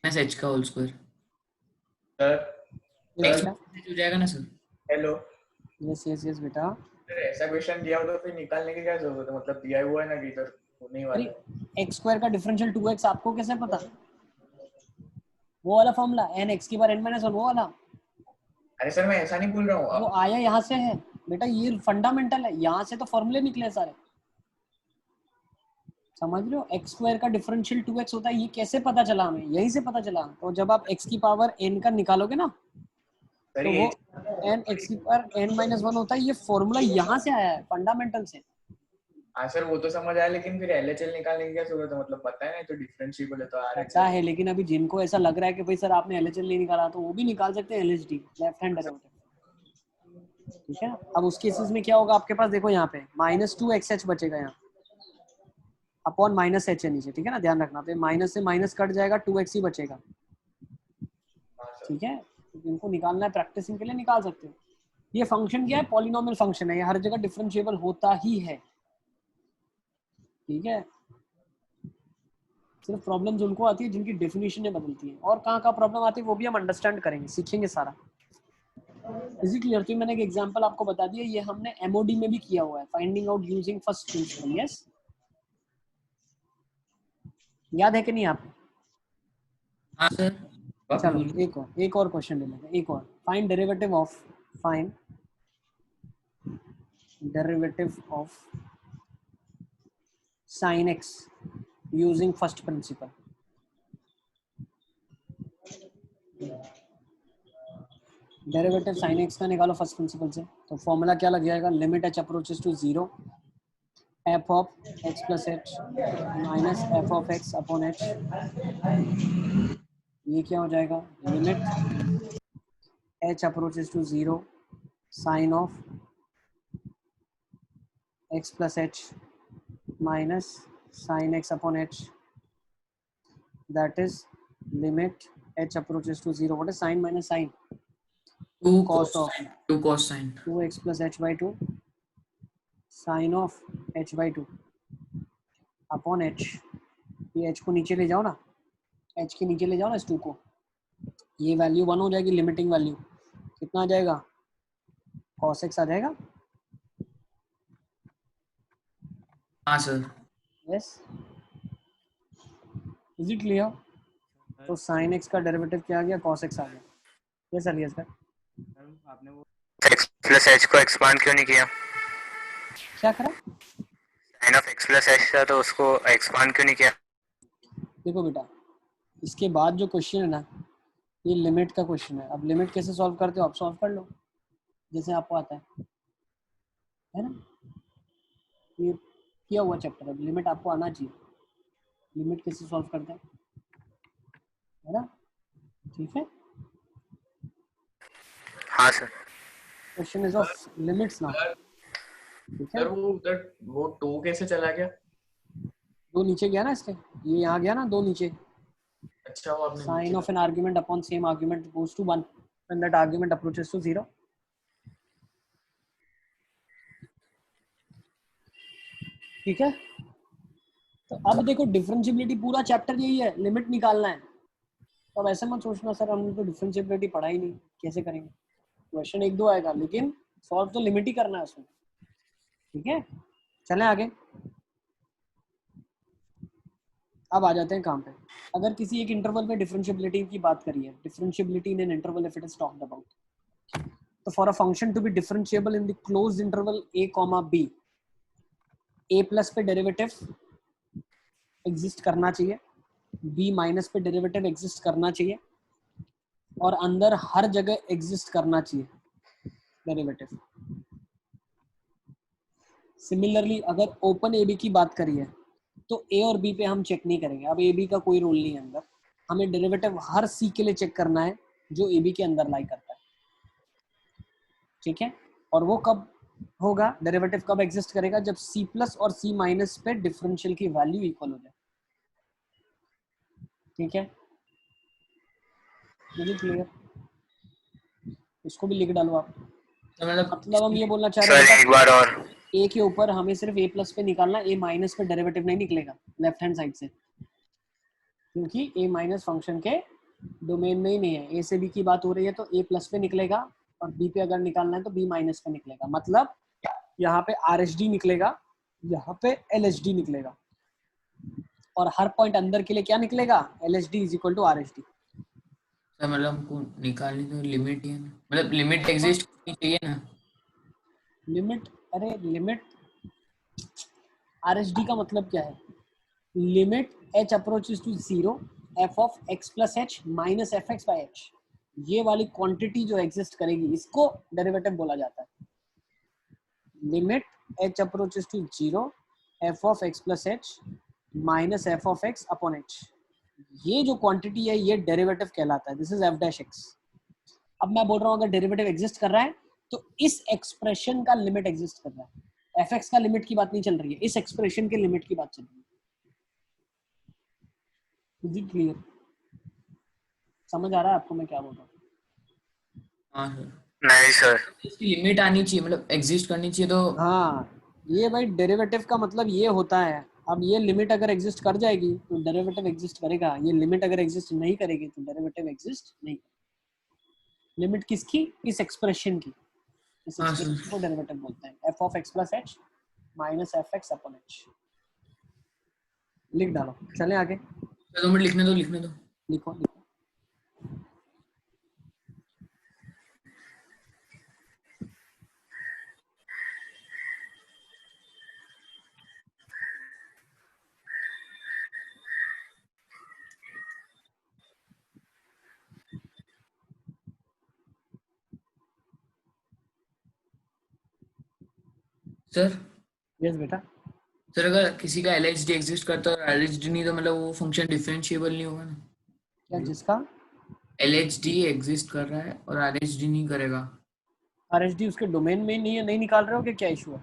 माइनस एच का whole square. Sir yes x बेटा, हो जाएगा ना sir? Hello yes yes yes बेटा। सर, ऐसा क्वेश्चन दिया हो तो फिर निकालने की क्या जरूरत है, मतलब दिया हुआ है ना कि इधर होने ही वाला है। अरे एक्स स्क्वायर का डिफरेंशियल 2x आपको कैसे पता, वो वाला फॉर्मूला n x की बार n माइनस 1 वो वाला, अरे सर मैं ऐसा नहीं बोल रहा हूँ वो अब। आया यहाँ से है बेटा, ये फंडामेंटल है, यहाँ से तो फॉर्मूले निकले सारे, समझ रहे हो। एक्स स्क्वायर का डिफरेंशियल 2x होता है, ये कैसे पता चला हमें, यहीं से पता चला। तो जब आप x की पावर n का निकालोगे ना, सर तो ये वो n x की पावर n माइनस 1 होता है, ये फॉर्मूला यहाँ से आया है फंडामेंटल से। हाँ सर वो तो समझ आया, लेकिन फिर LHL निकालने की क्या जरूरत है, मतलब पता है ना तो डिफरेंशिएबल है तो पता RHL। है, लेकिन अभी जिनको ऐसा लग रहा है कि भाई सर आपने LHL नहीं निकाला, तो वो भी निकाल सकते हैं LHD, लेफ्ट हैंड डेरिवेटिव, ठीक है। अब उस केसेस में क्या होगा आपके पास, देखो यहाँ पे माइनस 2xh बचेगा यहाँ अपॉन माइनस एच है नीचे, ठीक है ना, ध्यान रखना। तो माइनस से माइनस कट जाएगा, 2x ही बचेगा, हाँ सर। ठीक है। तो इनको निकालना है प्रैक्टिसिंग के लिए निकाल सकते हो। ये फंक्शन क्या है, पॉलिनोमियल फंक्शन है, ये हर जगह डिफरेंशिएबल होता ही है, ठीक है। सिर्फ प्रॉब्लम्स उनको आती है जिनकी डेफिनेशन बदलती है, और कहाँ कहाँ प्रॉब्लम आती है वो भी हम अंडरस्टैंड करेंगे, सीखेंगे सारा। Is it clear? तो मैंने एक एग्जांपल आपको बता दिया, ये हमने MOD में भी किया हुआ है, finding out using first principal. Yes, याद है कि नहीं आप? हाँ सर। चलो एक और क्वेश्चन ले लेते हैं, एक और। Find derivative of sin x using first principal. Derivative sin x का निकालो फर्स्ट प्रिंसिपल से, तो फॉर्मूला क्या लग जाएगा, limit h approaches to zero f of x plus h minus f of x upon h. ये क्या हो जाएगा, limit h approaches to zero sine of x plus h minus sine x upon h, that is limit h approaches to zero, what is sine minus sine, two cos of two cos sin 2x plus h by 2 sin of h by 2 upon h। ये h को नीचे ले जाओ ना, h के नीचे ले जाओ ना इस 2 को, ये वैल्यू 1 हो जाएगी, लिमिटिंग वैल्यू कितना आ जाएगा, cos x आ जाएगा। हाँ sir. Yes, is it clear? तो sin x का डेरिवेटिव क्या आ गया, cos x आ गया। Yes sir, yes sir. आपने वो x प्लस h को एक्सपांड क्यों नहीं किया? क्या करा? Sine of x plus h था तो उसको एक्सपांड क्यों नहीं किया? देखो बेटा, इसके बाद जो क्वेश्चन है ना, ये लिमिट का क्वेश्चन है। अब लिमिट कैसे सॉल्व करते हो, आप सॉल्व कर लो जैसे आपको आता है ना। ये किया हुआ चैप्टर है, लिमिट आपको आना चाहिए। लिमिट कैसे सॉल्व करते हैं, है ना? ठीक है, हाँ sir. Question is of limits now. ठीक है, सर वो उधर वो 2 कैसे चला गया? दो नीचे गया ना इसके, ये यहाँ गया ना, दो नीचे। अच्छा वो आपने साइन नीचे of an argument upon same argument goes to 1 when that argument approaches to 0। ठीक है, तो अब देखो डिफरेंशिएबिलिटी पूरा चैप्टर यही है, लिमिट निकालना है। तो अब ऐसे मत सोचना सर हमने तो डिफरेंशिएबिलिटी पढ़ा ही नहीं, कैसे करेंगे। क्वेश्चन 1-2 आएगा, लेकिन सॉल्व तो लिमिट ही करना है उसमें। ठीक है, चलें आगे। अब आ जाते हैं काम पे। अगर किसी एक इंटरवल में डिफरेंशिएबिलिटी की बात करी है, differentiability in an interval if it is talked about, तो for a function to be differentiable in the closed interval a, b, a plus पे डेरिवेटिव एग्जिस्ट करना चाहिए, b माइनस पे डेरिवेटिव एग्जिस्ट करना चाहिए, और अंदर हर जगह एग्जिस्ट करना चाहिए डेरिवेटिव। सिमिलरली अगर ओपन ए बी की बात करी है तो ए और बी पे हम चेक नहीं करेंगे। अब ए बी का कोई रोल नहीं है अंदर, हमें डेरिवेटिव हर सी के लिए चेक करना है जो ए बी के अंदर लाई करता है। ठीक है, और वो कब होगा, डेरिवेटिव कब एग्जिस्ट करेगा, जब सी प्लस और सी माइनस पे डिफरेंशियल की वैल्यू इक्वल हो जाए। ठीक है, मुझे क्लियर? इसको भी लिख डालो आप। तो मतलब मतलब हम ये बोलना चाह रहे सर हैं एक बार और ए के ऊपर हमें सिर्फ ए प्लस पे निकालना, ए माइनस पे डेरिवेटिव नहीं निकलेगा लेफ्ट हैंड साइड से, क्योंकि ए माइनस फंक्शन के डोमेन में ही नहीं है। ए से बी की बात हो रही है तो ए प्लस पे निकलेगा, और बी पे अगर निकालना है तो बी माइनस पे निकलेगा। मतलब यहाँ पे आर एच डी निकलेगा, यहाँ पे एल एच डी निकलेगा, और हर पॉइंट अंदर के लिए क्या निकलेगा, L H D is equal to R H D. Sir मतलब हमको निकालनी तो लिमिट ही है ना, मतलब लिमिट एग्जिस्ट करनी चाहिए ना। लिमिट, अरे लिमिट आर एच डी का मतलब क्या है, limit h approaches to 0 f of x plus h minus f x by h. ये वाली क्वांटिटी जो एग्जिस्ट करेगी इसको डेरिवेटिव बोला जाता है। Limit h approaches to 0 f of x plus h minus f of x upon h, ये जो क्वांटिटी है ये डेरिवेटिव कहलाता है। This is f dash x। अब मैं बोल रहा हूँ अगर डेरिवेटिव एग्जिस्ट कर रहा है तो इस एक्सप्रेशन का लिमिट एग्जिस्ट कर रहा है। एफ एक्स का लिमिट की बात नहीं चल रही है, इस एक्सप्रेशन के लिमिट की बात चल रही है। Is it clear? समझ आ रहा है आपको मैं क्या बोल रहा हूँ? हाँ सर, नहीं सर। इसकी लिमिट आनी चाहिए, मतलब एग्जिस्ट करनी चाहिए तो। हाँ, ये भाई डेरिवेटिव का मतलब ये होता है। अब ये लिमिट अगर एग्जिस्ट कर जाएगी तो डेरिवेटिव एग्जिस्ट करेगा, ये लिमिट अगर एग्जिस्ट नहीं करेगी तो डेरिवेटिव एग्जिस्ट नहीं। लिमिट किसकी, इस एक्सप्रेशन की। इस हाँ एक्सप्रेशन सर। को डेरिवेटिव बोलते हैं, F of x plus h minus f x upon H. लिख डालो, चलें आगे। 2 मिनट लिखने दो, लिखने दो। लिखो लिखो। सर यस बेटा, सर अगर किसी का LHD एग्जिस्ट करता है और LHD नहीं, तो मतलब वो फंक्शन डिफरेंशिएबल नहीं होगा ना। क्या जिसका LHD एग्जिस्ट कर रहा है और LHD नहीं करेगा। आर एच डी उसके डोमेन में नहीं है, नहीं निकाल रहे हो कि क्या इशू है?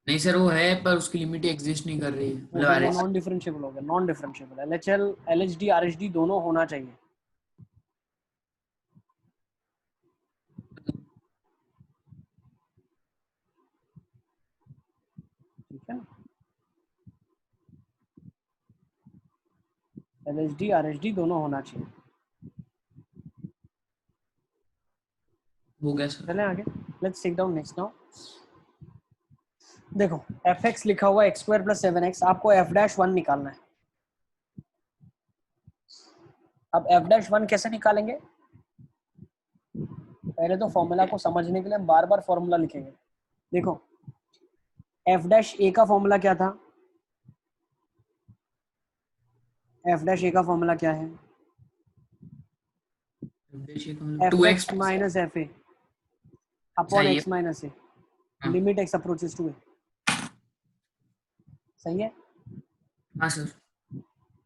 नहीं सर, वो है पर उसकी लिमिट एग्जिस्ट नहीं कर रही है, वो मतलब फिर वो LHD। नॉन डिफरेंशिएबल हो गया। Non differentiable LHL LHD RHD दोनों होना चाहिए। LHD RHD दोनों होना चाहिए। हो गया सर। चलें आगे, let's take down next now. देखो fx लिखा हुआ है x² + 7x, आपको f'1 निकालना है। अब f'1 कैसे निकालेंगे? पहले तो फॉर्मूला को समझने के लिए हम बार बार फॉर्मूला लिखेंगे। देखो f' का फॉर्मूला क्या था? f' का फॉर्मूला क्या है? fx fx minus fa upon सही है। x minus a हाँ। Limit x approaches to a। सही है? हाँ सर।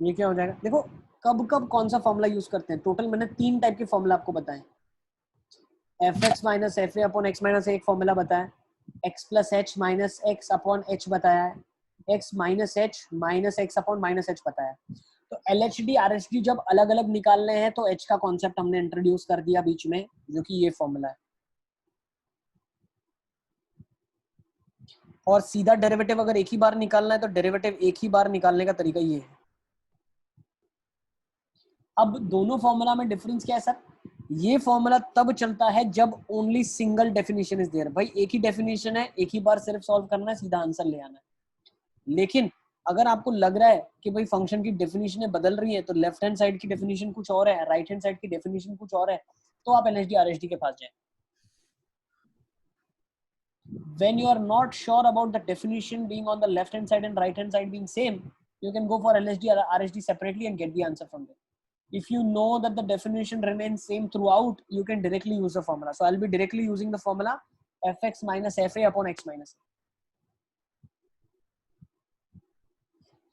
ये क्या हो जाएगा? देखो कब कब कौन सा फॉर्मूला यूज करते हैं। टोटल मैंने 3 टाइप के फॉर्मूला आपको बताए। fx minus fa upon x minus a एक फॉर्मूला बताया, x plus h minus x upon h बताया है, x minus h minus x upon minus h बताया है। तो LHD RHD जब अलग अलग निकालने हैं तो h का कॉन्सेप्ट हमने इंट्रोड्यूस कर दिया बीच में, जो कि ये फॉर्मूला है। और सीधा डेरिवेटिव अगर एक ही बार निकालना है तो डेरिवेटिव एक ही बार निकालने का तरीका ये है। अब दोनों फॉर्मूला में डिफरेंस क्या है सर? ये फॉर्मूला तब चलता है जब only single definition is there. भाई एक ही डेफिनेशन है, एक ही बार सिर्फ सॉल्व करना है, सीधा आंसर ले आना है। लेकिन अगर आपको लग रहा है कि भाई फंक्शन की डेफिनेशन बदल रही है, तो लेफ्ट हैंड साइड की डेफिनेशन कुछ और है, राइट हैंड साइड की डेफिनेशन कुछ और है, तो आप LHD RHD के पास जाए। When you are not sure about the definition being on the left hand side and right hand side being same, you can go for LHD or RHD separately and get the answer from there. If you know that the definition remains same throughout, you can directly use the formula. So I'll be directly using the formula fx minus fa upon x minus a.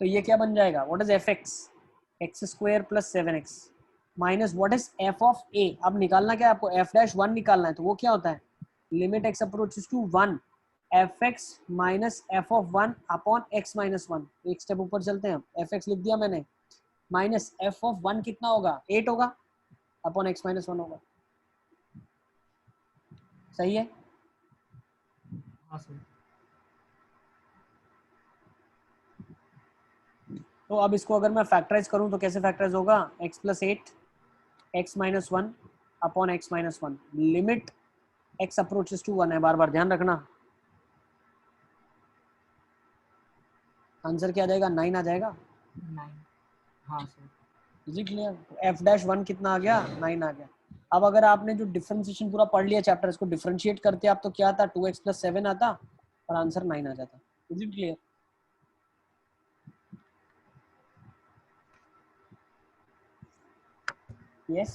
तो ये क्या बन जाएगा? What is fx? x² plus 7x minus what is f of a? अब निकालना क्या है आपको? f'1 निकालना है। तो वो क्या होता है? Limit x approaches to 1 fx minus f of 1 upon x minus 1। एक स्टेप ऊपर चलते हैं। fx लिख दिया मैंने, माइनस f of 1 कितना होगा? 8 होगा, अपॉन x minus 1 होगा। सही है? हाँ सर। तो अब इसको अगर मैं फैक्टराइज करूं तो कैसे फैक्टराइज होगा? x plus 8 x minus 1 upon x minus 1। Limit x approaches to 1 है, बार बार ध्यान रखना। आंसर क्या आ जाएगा? 9 आ जाएगा। 9। हाँ sir. Is it clear? f'1 कितना आ गया? 9 आ गया। अब अगर आपने जो डिफरेंशिएशन पूरा पढ़ लिया चैप्टर, इसको डिफरेंशिएट करते आप तो क्या आता? 2x plus 7 आता और आंसर 9 आ जाता। Is it clear? Yes.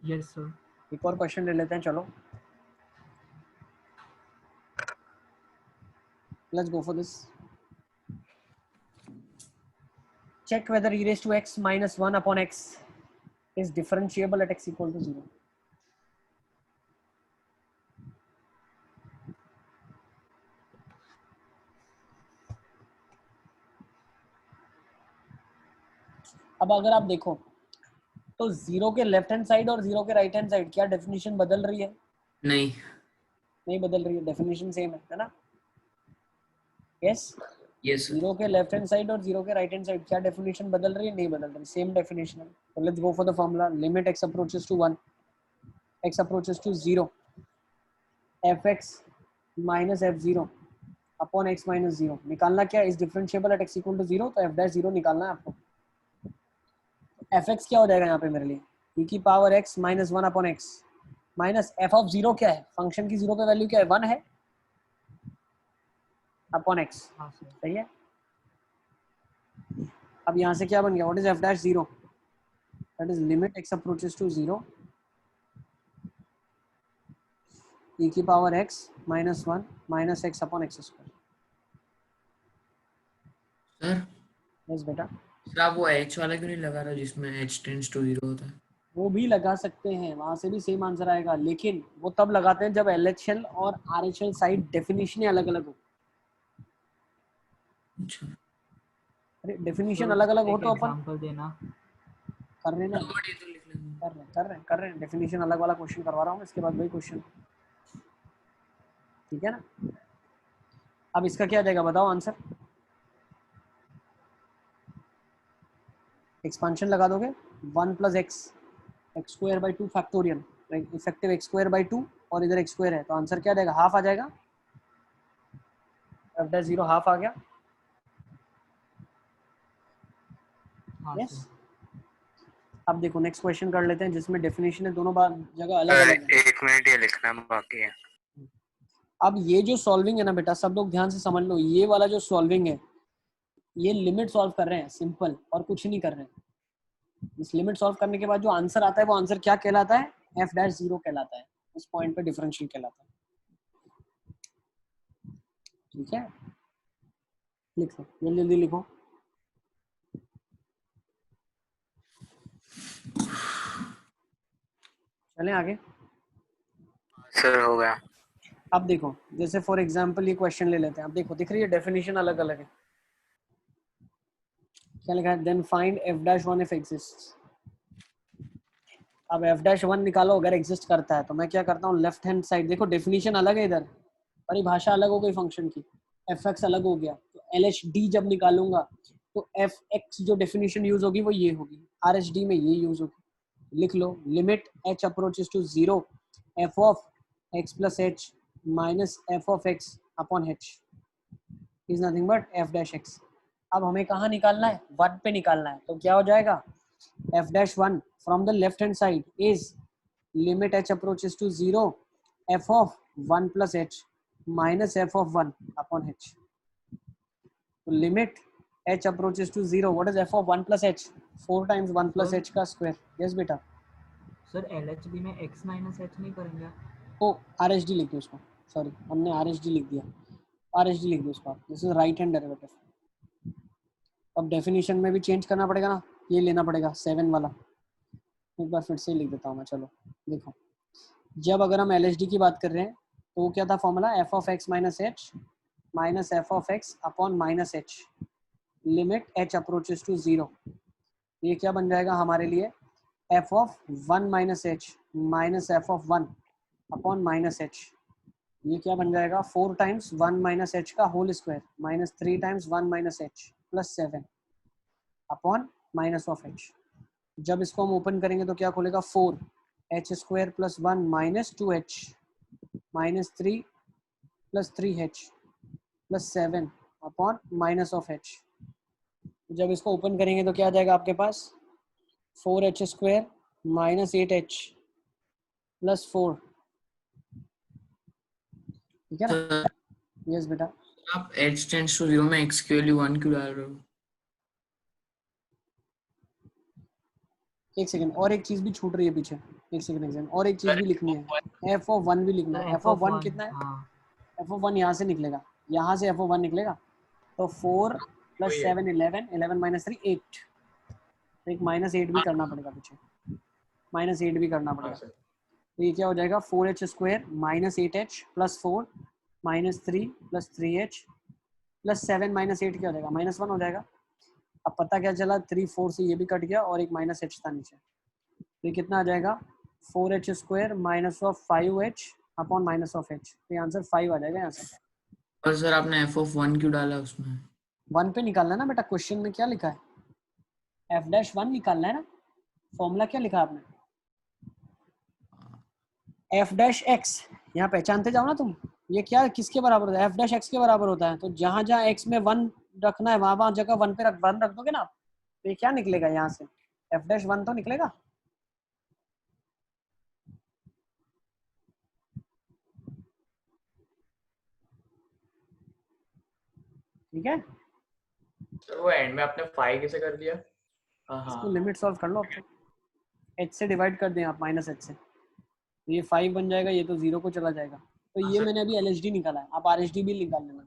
Yes sir. एक और क्वेश्चन ले लेते हैं, चलो let's go for this. Check whether e raised to x minus 1 upon x is differentiable at x equal to 0. अब अगर आप देखो तो 0 के लेफ्ट हैंड साइड और 0 के राइट हैंड साइड क्या डेफिनेशन बदल रही है? नहीं। नहीं बदल रही है, डेफिनेशन सेम है ना? यस। Yes sir. 0 के लेफ्ट हैंड साइड और 0 के राइट हैंड साइड क्या डेफिनेशन बदल रही है? नहीं बदल रही, सेम डेफिनेशन है। तो let's go for the formula. Limit x approaches to 1 x approaches to 0 fx minus f0 upon x minus 0। निकालना क्या? Is differentiable at x equal to 0, तो f'0 निकालना है आपको। fx क्या हो जाएगा यहाँ पे मेरे लिए? e की power x minus 1 upon x minus f of 0 क्या है? फंक्शन की 0 पे वैल्यू क्या है? 1 है, अपॉन x। हाँ सर। सही है? अब यहाँ से क्या बन गया? What is f'0? That is limit x approaches to 0 e की power x minus 1 minus x upon x square. Sir yes बेटा। सर आप वो h वाला क्यों नहीं लगा रहा जिसमें h टेंड्स टू 0 होता है? वो भी लगा सकते हैं, वहां से भी सेम आंसर आएगा, लेकिन वो तब लगाते हैं जब LHL और RHL साइड डेफिनेशन अलग अलग हो। अच्छा। अरे डेफिनेशन तो अलग अलग हो एक तो अपन एग्जांपल देना। कर रहे हैं ना, बट ये तो लिख लेंगे। कर रहे हैं डेफिनेशन अलग वाला क्वेश्चन करवा रहा हूँ, इसके बाद वही क्वेश्चन। ठीक है ना? अब इसका क्या आ जाएगा बताओ आंसर? एक्सपांशन लगा दोगे 1 plus x square by 2 factorial, effective x square by 2 और इधर एक्स स्क्वायर है तो आंसर क्या देगा, हाफ आ जाएगा। एफ डैश 0 हाफ आ गया। हाँ यस सर। अब देखो नेक्स्ट क्वेश्चन कर लेते हैं जिसमें डेफिनेशन है दोनों बार जगह अलग सर अलग है। 1 मिनट ये लिखना बाकी है। अब ये जो सॉल्विंग है ना बेटा, सब लोग ध्यान से समझ लो, ये वाला जो सॉल्विंग है ये लिमिट सॉल्व कर रहे हैं सिंपल, और कुछ नहीं कर रहे हैं। इस लिमिट सॉल्व करने के बाद जो आंसर आता है वो आंसर क्या कहलाता है, एफ डैश 0 कहलाता है। इस पॉइंट पे डिफरेंशियल कहलाता है। ठीक है, लिखो जल्दी जल्दी लिखो। चलें आगे। सर हो गया। अब देखो जैसे फॉर एग्जांपल ये क्वेश्चन ले लेते हैं। अब देखो दिख रही है डेफिनेशन अलग अलग है। क्या लिखा है, then find f dash 1 if exists. अब एफ डैश 1 निकालो अगर एग्जिस्ट करता है तो मैं क्या करता हूँ, लेफ्ट हैंड साइड देखो डेफिनेशन अलग है, इधर परिभाषा अलग हो गई फंक्शन की, एफ एक्स अलग हो गया। तो एल एच डी जब निकालूंगा तो एफ एक्स जो डेफिनेशन यूज होगी वो ये होगी, आर एच डी में ये यूज होगी। लिख लो limit h approaches to 0 f of x plus h minus f of x upon h is nothing but F dash x. अब हमें कहाँ निकालना है, 1 पे निकालना है। तो क्या हो जाएगा, f dash 1 from the left hand side is limit h approaches to 0 f of 1 plus h minus f of 1 upon h. तो limit h approaches to 0, what is f of 1 plus h, 4 times 1 plus Sir. h का square. Yes बेटा। Sir LHB में x minus h नहीं करेंगे? ओ RHD लिख दो उसको, sorry हमने RHD लिख दिया, RHD लिख दो उसको। This is right hand derivative. अब डेफिनेशन में भी चेंज करना पड़ेगा ना, ये लेना पड़ेगा 7 वाला। एक बार फिर से लिख देता हूँ मैं। चलो देखो, जब अगर हम LHD की बात कर रहे हैं तो वो क्या था formula, f of x minus h minus f of x upon minus h limit h approaches to 0। ये क्या बन जाएगा हमारे लिए, f of 1 minus h minus f of 1 upon minus h. ये क्या बन जाएगा, 4 टाइम्स 1 माइनस एच का whole square minus 3 times 1 minus h plus 7 upon minus of h. जब इसको हम ओपन करेंगे तो क्या खोलेगा, 4 H square plus 1 minus 2 H minus 3 plus 3 H plus 7 upon minus of h. जब इसको ओपन करेंगे तो क्या आ जाएगा आपके पास, 4 H square minus 8 H plus 4। ठीक है ना। यस बेटा। आप h टेंड्स टू 0 में x के वैल्यू 1 क्यों डाल रहे हो? एक सेकंड, और एक चीज भी छूट रही है पीछे। एक सेकंड और एक चीज भी लिखनी है, एफ ऑफ 1 भी लिखना सर है। एफ ऑफ 1 कितना है, हाँ एफ ऑफ 1 यहाँ से निकलेगा, यहाँ से एफ ऑफ 1 निकलेगा। तो 4 प्लस 7 11 11 माइनस 3 8। तो एक माइनस 8 भी करना पड़ेगा पीछे, माइनस 8 भी करना हाँ पड़ेगा। सर। तो ये क्या हो जाएगा, 4 H square minus 8 H plus 4 minus 3 plus 3 H plus 7 minus 8 क्या हो जाएगा, माइनस 1 हो जाएगा। अब पता क्या चला, 3 4 से ये भी कट गया और एक माइनस एच था नीचे। तो ये कितना आ जाएगा, 4 H square minus of 5 H upon minus of H. तो आंसर 5 आ जाएगा यहाँ से। और सर आपने f of 1 क्यों डाला उसमें? 1 पे निकालना है ना बेटा, क्वेश्चन में क्या लिखा है, एफ डैश 1 निकालना है ना। फॉर्मूला क्या लिखा आपने, एफ डैश एक्स, यहाँ पहचानते जाओ ना तुम। ये क्या किसके बराबर होता है, एफ डैश एक्स के बराबर होता है। तो जहां जहां एक्स में 1 रखना है वहां वहां जगह 1 पे रख 1 रख दोगे ना, तो ये क्या निकलेगा यहाँ से, एफ डैश 1 तो निकलेगा। ठीक है, सर वो एंड में आपने 5 कैसे कर दिया? हाँ इसको हाँ लिमिट सॉल्व कर लो अब तो। एच से डिवाइड कर दें आप माइनस एच से, तो ये 5 बन जाएगा, ये तो 0 को चला जाएगा। तो ये सर। मैंने अभी LHD निकाला है, आप RHD भी निकाल लेना।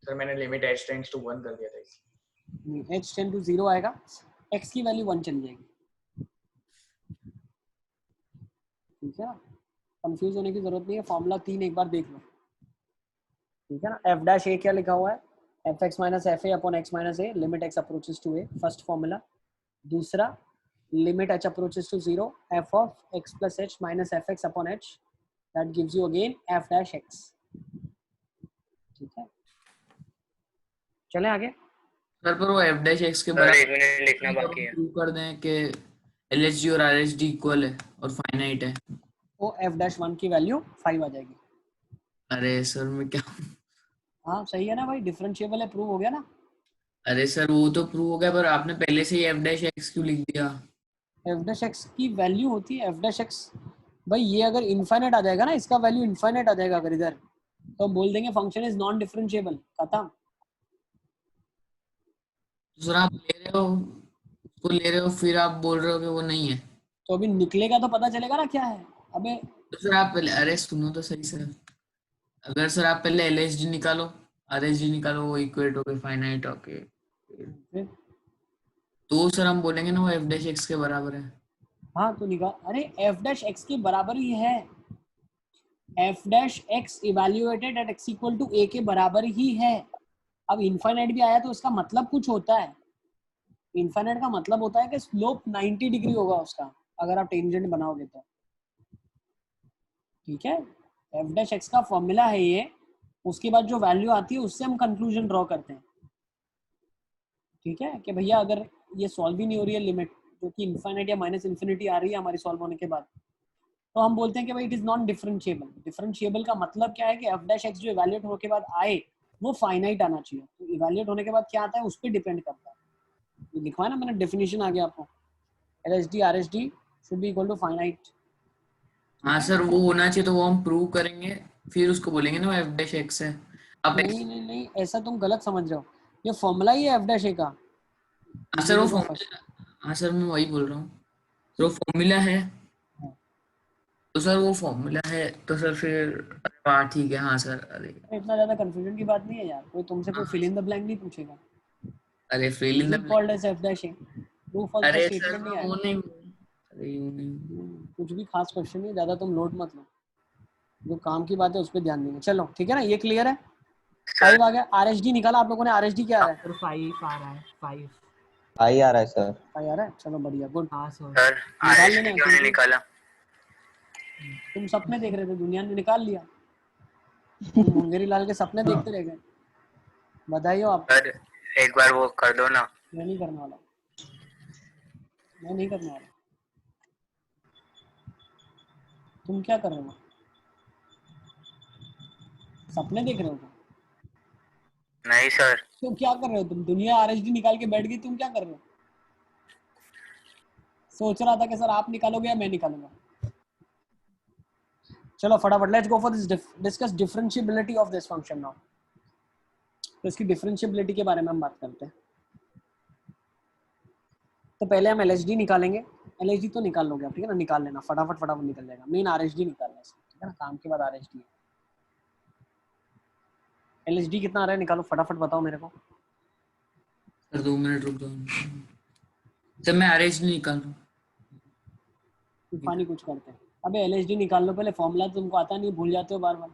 सर मैंने लिमिट h टेंड्स टू 1 कर दिया था। h टेंड टू 0 आएगा, x की वैल्यू 1 चली जाएगी। ठीक है ना, कंफ्यूज होने की जरूरत नहीं है। फॉर्मूला 3 एक बार देख लो। ठीक है ना, एफ डैश ए क्या लिखा हुआ है, f x minus f a upon x minus a limit x approaches to a, first formula. दूसरा limit h approaches to 0 f of x plus h minus f x upon h, that gives you again f dash x. ठीक है, चलें आगे। Sir पर वो f dash x के sir बराबर 1 minute लिखना बाकी है। प्रूव कर दें कि एल एच डी और आर एच डी इक्वल है और फाइनाइट है। तो f-1 की वैल्यू 5 आ जाएगी। अरे सर मैं क्या, हाँ सही है ना भाई, डिफरेंशिएबल है, प्रूव हो गया ना। अरे सर वो तो प्रूव हो गया पर आपने पहले से ही एफ डैश एक्स क्यों लिख दिया? f-x की वैल्यू होती है f-x। भाई ये अगर इनफाइनाइट आ जाएगा ना, इसका वैल्यू इनफाइनाइट आ जाएगा अगर इधर, तो हम बोल देंगे फंक्शन इज नॉन डिफरेंशिएबल, खत्म। तो सर आप ले रहे हो उसको, ले रहे हो फिर आप बोल रहे हो कि वो नहीं है। तो अभी निकलेगा तो पता चलेगा ना क्या है। अबे तो सर आप पहले, अरे सुनो तो सही सर, अगर सर आप पहले एल एच डी निकालो, आर एच डी निकालो, वो इक्वेट हो गए फाइनाइट होके, फिर तो सर हम बोलेंगे ना वो एफ डैश एक्स के बराबर है। हाँ तो निकाल, अरे f-x के बराबर ही है, f-x evaluated at x equal to a के बराबर ही है। अब इनफाइनाइट भी आया तो इसका मतलब कुछ होता है। इनफाइनाइट का मतलब होता है कि स्लोप 90 डिग्री होगा उसका, अगर आप टेंजेंट बनाओगे तो। ठीक है, f-x का फॉर्मूला है ये, उसके बाद जो वैल्यू आती है उससे हम कंक्लूजन ड्रॉ करते हैं। ठीक है, कि भैया अगर ये सॉल्व ही नहीं हो रही है लिमिट, जो कि इनफाइनाइट या माइनस इन्फिनिटी आ रही है हमारी सॉल्व होने के बाद, तो हम बोलते हैं कि भाई it is non differentiable. Differentiable का मतलब क्या है कि f-x जो इवैल्यूएट होने के बाद आए वो फाइनाइट आना चाहिए। तो इवैल्यूएट होने के बाद क्या आता है उस पर डिपेंड करता है। ये लिखवा है ना मैंने, डेफिनेशन आ गया आपको, LHD RHD should be equal to finite. हाँ सर वो होना चाहिए, तो वो हम प्रूव करेंगे, फिर उसको बोलेंगे ना वो एफ डैश एक्स है। आप नहीं नहीं नहीं, ऐसा तुम गलत समझ रहे हो, ये फॉर्मूला ही है f-a का। हाँ ये सर वो देखो फर्स्ट, फॉर्मूला, हाँ सर मैं वही बोल रहा हूँ, तो वो फॉर्मूला है, तो सर वो फॉर्मूला है, तो सर फिर हाँ ठीक है, हाँ सर, अरे इतना ज्यादा कंफ्यूजन की बात नहीं है यार, कोई तुमसे कोई हाँ, फिल इन द ब्लैंक नहीं पूछेगा। अरे fill in the Is blank, called as f-a, true false का अरे सर स्टेटमेंट नहीं मैं वो आएगा। नहीं, अरे वो नहीं, कुछ भी खास क्वेश्चन नहीं, ज्यादा तुम लोड मत लो, जो काम की बात है उस पर ध्यान देंगे। चलो ठीक है ना, ये क्लियर है। सर 5 आ गया। RHD निकाला आप लोगों ने, RHD क्या आ रहा है? सर 5 आ रहा है, 5। आई आ रहा है सर। 5 आ रहा है, चलो बढ़िया, गुड। हाँ सर। सर निकाल RHD लेना, क्यों नहीं क्योंकि निकाला? तुम सपने देख रहे थे, दुनिया ने निकाल लिया, तुम मुंगेरी लाल के सपने देखते रह गए। बधाई हो आपको। सर एक बार वो कर दो ना। मैं नहीं करने वाला, मैं नहीं करने वाला। तुम क्या कर रहे हो? सपने देख रहे हो तुम? नहीं सर, तो क्या कर रहे हो तुम? दुनिया RHD निकाल के बैठ गई, तुम क्या कर रहे हो? सोच रहा था कि सर आप निकालोगे या मैं निकालूंगा। चलो फटाफट, let's go for this, discuss differentiability of this function now. तो इसकी डिफरेंशिएबिलिटी के बारे में हम बात करते हैं। तो पहले हम LHD निकालेंगे। LHD तो निकाल लोगे आप, ठीक है ना, निकाल लेना फटाफट, फटाफट निकल जाएगा। मेन RHD निकालना है, ठीक है ना, काम के बाद RHD है। LHD कितना आ रहा है निकालो फटाफट, बताओ मेरे को। सर 2 मिनट रुक जाओ सर, मैं आर एच डी निकाल रहा हूँ। तूफानी कुछ करते हैं। अबे LHD निकाल लो पहले, फॉर्मूला तुमको आता नहीं, भूल जाते हो बार बार,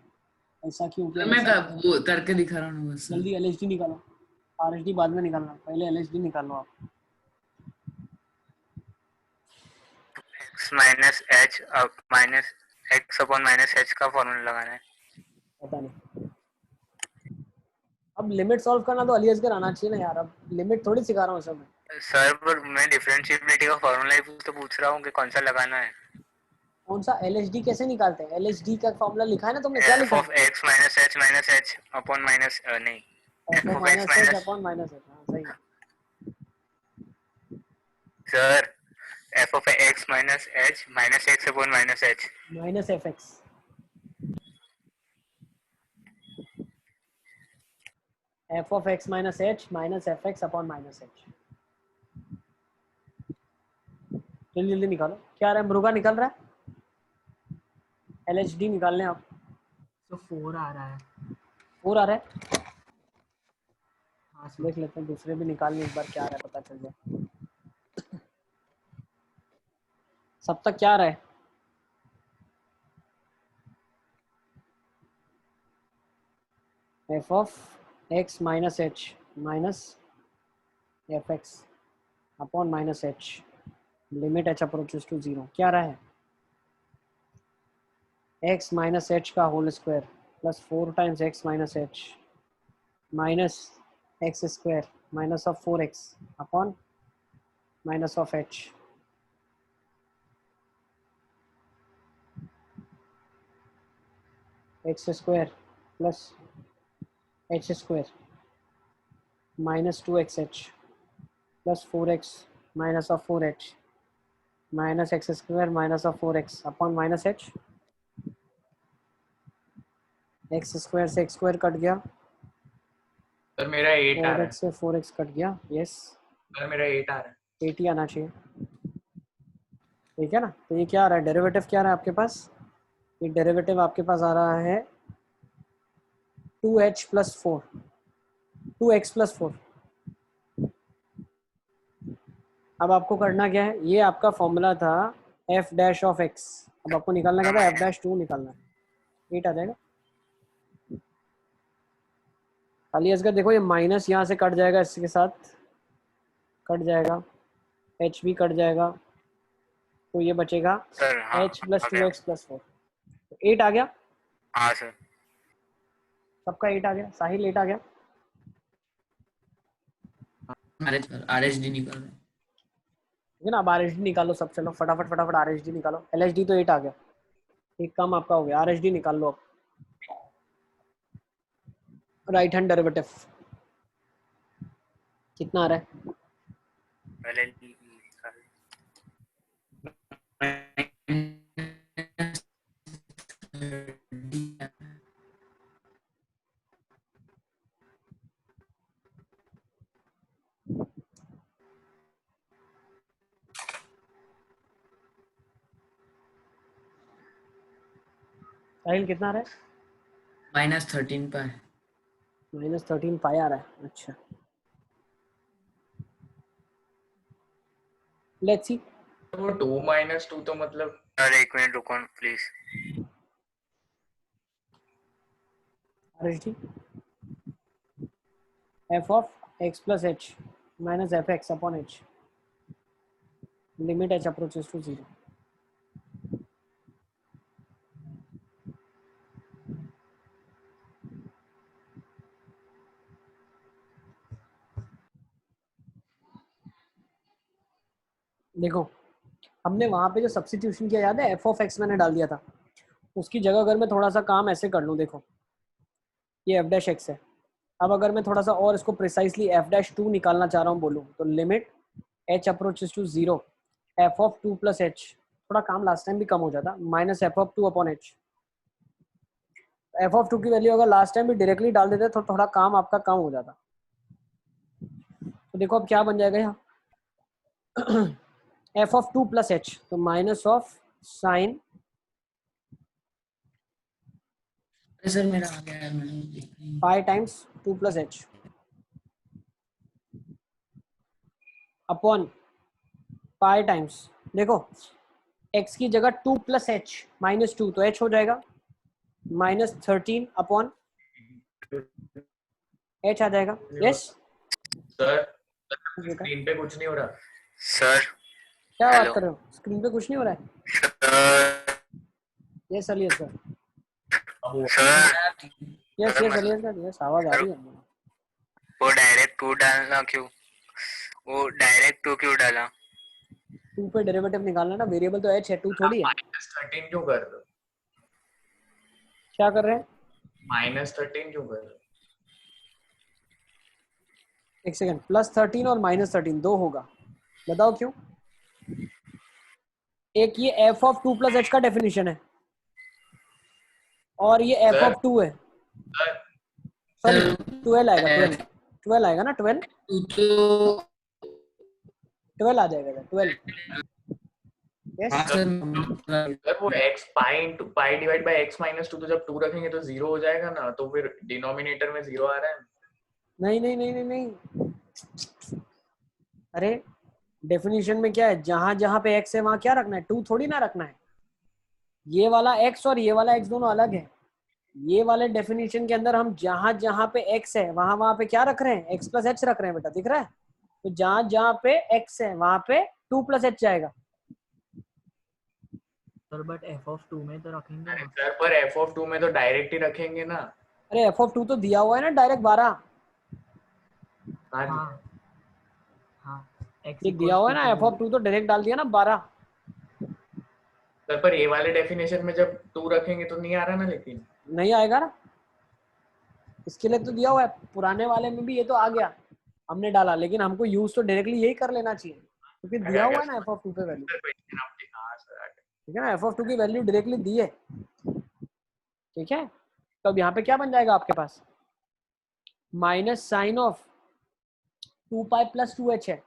ऐसा क्यों किया सर मैं वैसा क्यों। वो करके दिखा रहा हूँ बस सर। जल्दी LHD निकालो, RHD बाद में निकालना, पहले LHD निकालो आप। x minus h minus x upon minus h का फॉर्मूला लगाना है। पता नहीं, अब लिमिट सॉल्व करना तो अली असगर आना चाहिए ना यार, अब लिमिट थोड़ी सिखा रहा हूँ सब। सर पर मैं डिफरेंशिएबिलिटी का फॉर्मूला ही तो पूछ रहा हूँ कि कौन सा लगाना है। कौन सा LHD कैसे निकालते हैं? LHD का फॉर्मूला लिखा है ना तुमने, क्या एफ लिखा ऑफ है? X minus h upon minus नहीं, f f of of x minus h minus, upon minus h, हाँ सही है। Sir f of x minus x upon minus h minus fx, f of x minus h minus fx upon minus h. जल्दी जल्दी निकालो, क्या आ रहा है? मुर्गा निकल रहा है। LHD निकाल लें आप। तो 4 आ रहा है। 4 आ रहा है, हाँ सर। देख लेते हैं दूसरे भी निकाल लें एक बार, क्या आ रहा है पता चल जाए। सब तक क्या आ रहा है? F of x minus h minus fx upon minus h, limit h approaches to 0, क्या रहा है? x माइनस एच का whole square plus 4 times x minus h minus x square minus of 4x upon minus of h x square plus h square minus 2xh plus 4x minus of 4h minus x square minus of 4x upon minus h x square से x square cut गया, sir मेरा 8 आ रहा है 4x से 4x cut गया, yes sir मेरा 8 आ रहा है 80 आना चाहिए, ठीक है ना। तो ये क्या आ रहा है, डेरिवेटिव क्या आ रहा है आपके पास, ये डेरिवेटिव आपके पास आ रहा है 2h प्लस 4 2x प्लस 4। अब आपको करना क्या है, ये आपका फॉर्मूला था f डैश ऑफ x, अब आपको निकालना क्या था, f डैश 2 निकालना है, 8 आ जाएगा। खाली इसका देखो ये माइनस यहाँ से कट जाएगा, इसके साथ कट जाएगा, h भी कट जाएगा, तो ये बचेगा सर हाँ h प्लस आ गया। 2x प्लस 4, तो 8 आ गया, हाँ सर सबका 8 आ गया, साहिल 8 आ गया। RHD निकाल रहे हैं। ठीक है ना। अब RHD निकालो सब, चलो फटाफट फटाफट RHD निकालो, LHD तो 8 आ गया, एक काम आपका हो गया, RHD निकाल लो अब, राइट हैंड डेरिवेटिव कितना आ रहा है, पहले साहिल कितना आ रहा है, -13 पर -13 पाई आ रहा है, अच्छा लेट्स सी। वो 2 - 2 तो मतलब सर एक मिनट रुको please. RHD f of x plus h minus fx upon h limit h approaches to 0। देखो हमने वहां पे जो सब्स्टिट्यूशन किया याद है, f of x मैंने डाल दिया था, उसकी जगह अगर मैं थोड़ा सा काम ऐसे कर लूँ, देखो ये f डैश x है, अब अगर मैं थोड़ा सा और इसको प्रिसाइसली f डैश 2 निकालना चाह रहा हूँ बोलूँ, तो limit h approaches to 0 f of 2 plus h, थोड़ा काम लास्ट टाइम भी कम हो जाता, minus f of 2 upon h। f of 2 की वैल्यू अगर लास्ट टाइम भी डायरेक्टली डाल देते तो थोड़ा काम आपका कम हो जाता। तो देखो अब क्या बन जाएगा यहाँ f ऑफ 2 प्लस h, तो माइनस ऑफ साइन सर मेरा आ गया है, मैंने देखा ही नहीं। पाई टाइम्स 2 प्लस h अपॉन पाई टाइम्स, देखो x की जगह 2 प्लस h माइनस 2, तो h हो जाएगा -13 अपॉन h आ जाएगा, यस सर स्क्रीन पे कुछ नहीं हो रहा सर क्या बात हेलो कर रहे हो, स्क्रीन पे कुछ नहीं हो रहा है, sir yes alias sir, sir yes sir yes मतलब अलियस सर, यस आवाज आ रही है। वो डायरेक्ट 2 डालना क्यों, वो डायरेक्ट 2 क्यों डाला। 2 पे डेरिवेटिव निकालना ना, वेरिएबल तो h है, 2 थोड़ी है। -13 क्यों कर रहे हो क्या कर रहे हैं, -13 क्यों कर रहे हो एक सेकंड, +13 और -13 दो होगा, बताओ क्यों। एक ये f ऑफ 2 प्लस h का डेफिनेशन है, और ये f सर ऑफ 2 है, सर सॉरी 12 आएगा, 12 आएगा ना, 12 तो 12 आ जाएगा, 12 यस हाँ सर सर वो x pi divide by x -2, तो जब 2 रखेंगे तो 0 हो जाएगा ना, तो फिर डिनोमिनेटर में 0 आ रहा है। नहीं नहीं नहीं नहीं नहीं, अरे डेफिनेशन में क्या है, जहां जहां पे x है वहां क्या रखना है, 2 थोड़ी ना रखना है, ये वाला x और ये वाला x दोनों अलग है, ये वाले डेफिनेशन के अंदर हम जहां जहां पे x है वहां वहां पे क्या रख रहे हैं, x प्लस h रख रहे हैं बेटा, दिख रहा है, तो जहां जहां पे x है वहां पे 2 प्लस h जाएगा। सर बट f of 2 में तो रखेंगे अरे ना। सर पर f of 2 में तो डायरेक्ट ही रखेंगे ना। अरे f ऑफ 2 तो दिया हुआ है ना डायरेक्ट 12, हाँ जी। हाँ हाँ x ये दिया हुआ है ना, f(2) तो डायरेक्ट डाल दिया ना 12। सर पर ये वाले डेफिनेशन में जब 2 रखेंगे तो नहीं आ रहा ना, लेकिन नहीं आएगा ना, इसके लिए तो दिया हुआ है। पुराने वाले में भी ये तो आ गया, हमने डाला, लेकिन हमको यूज तो डायरेक्टली यही कर लेना चाहिए क्योंकि दिया हुआ है ना f(2) पे वैल्यू। सर क्वेश्चन आपके, हाँ सर आ गया। ठीक है ना, f(2) की वैल्यू डायरेक्टली दी है। ठीक है, तो अब यहाँ पे क्या बन जाएगा आपके पास, minus sine of 2 pi plus 2h है,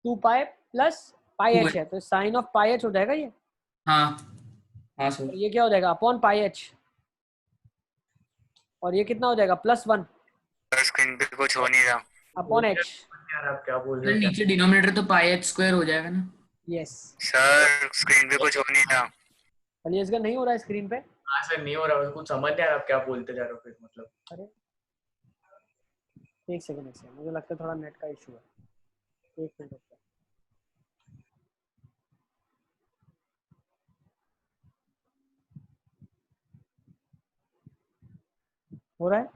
2 पाई प्लस पाई h है, तो साइन ऑफ पाई h हो जाएगा ये, हाँ हाँ और सर। ये क्या हो जाएगा अपॉन पाई h, और ये कितना हो जाएगा +1 स्क्रीन पे कुछ हो नहीं रहा। Upon h। यार आप क्या बोल सर रहे हो? नीचे डिनोमिनेटर तो पाई एच स्क्वायर हो जाएगा ना। यस, सर स्क्रीन पे कुछ हो नहीं रहा। चलिए इसका नहीं हो रहा है स्क्रीन पे। हाँ सर नहीं हो रहा, कुछ समझ नहीं आ रहा आप क्या बोलते जा रहे हो फिर, मतलब अरे एक सेकंड, मुझे लगता है थोड़ा नेट का इशू है, 1 मिनट रुको। हो रहा है,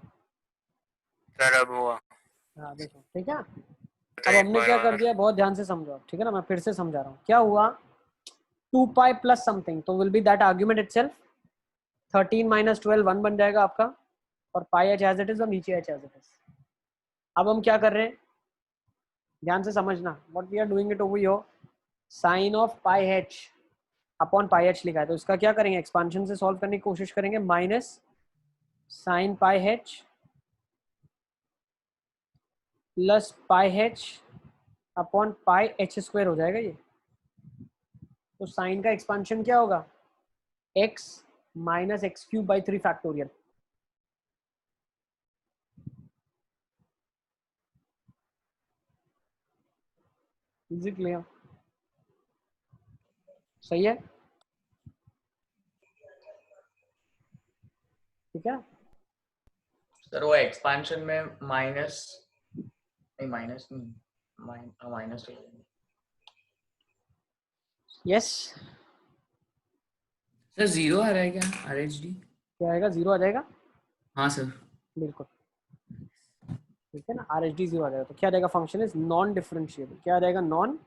सर अब हुआ। हाँ देखो, ठीक है। तो अब एक हमने बार क्या कर और। दिया, बहुत ध्यान से समझो, ठीक है ना, मैं फिर से समझा रहा हूँ। क्या हुआ, 2 पाई प्लस समथिंग, तो will be that argument itself, 13 minus 12 1 बन जाएगा आपका, और पाई h एज इट इज और नीचे h एज इट इज। अब हम क्या कर रहे हैं, ध्यान से समझना, what we are doing it over here, sine of pi h upon pi h लिखा है, तो इसका क्या करेंगे, एक्सपांशन से सॉल्व करने की कोशिश करेंगे, minus sine pi h plus pi h upon pi h square हो जाएगा ये। तो साइन का एक्सपांशन क्या होगा, x minus x cube by 3 factorial. Easy clear, सही है, ठीक है। सर वो एक्सपांशन में माइनस नहीं, माइनस तो यस, सर जीरो आ रहा है क्या आर एच डी? क्या आएगा, 0 आ जाएगा, हाँ सर। बिल्कुल, ठीक है ना, आर एच डी 0 आ जाएगा। तो क्या आ जाएगा, फंक्शन इज नॉन डिफरेंशिएबल, क्या आ जाएगा, non,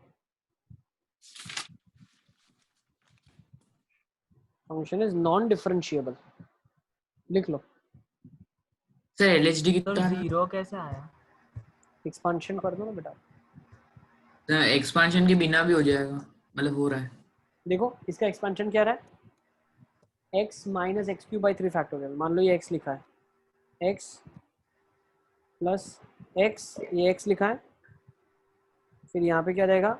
function is non differentiable, लिख लो। सर एल एच डी तो कितना आ रहा है? 0 कैसे आया? एक्सपांशन कर दो ना बेटा, सर एक्सपांशन के बिना भी हो जाएगा, मतलब हो रहा है। देखो इसका एक्सपांशन क्या रहा है, x minus x cube by 3 factorial, मान लो ये x लिखा है, x प्लस x, ये x लिखा है, फिर यहाँ पे क्या रहेगा,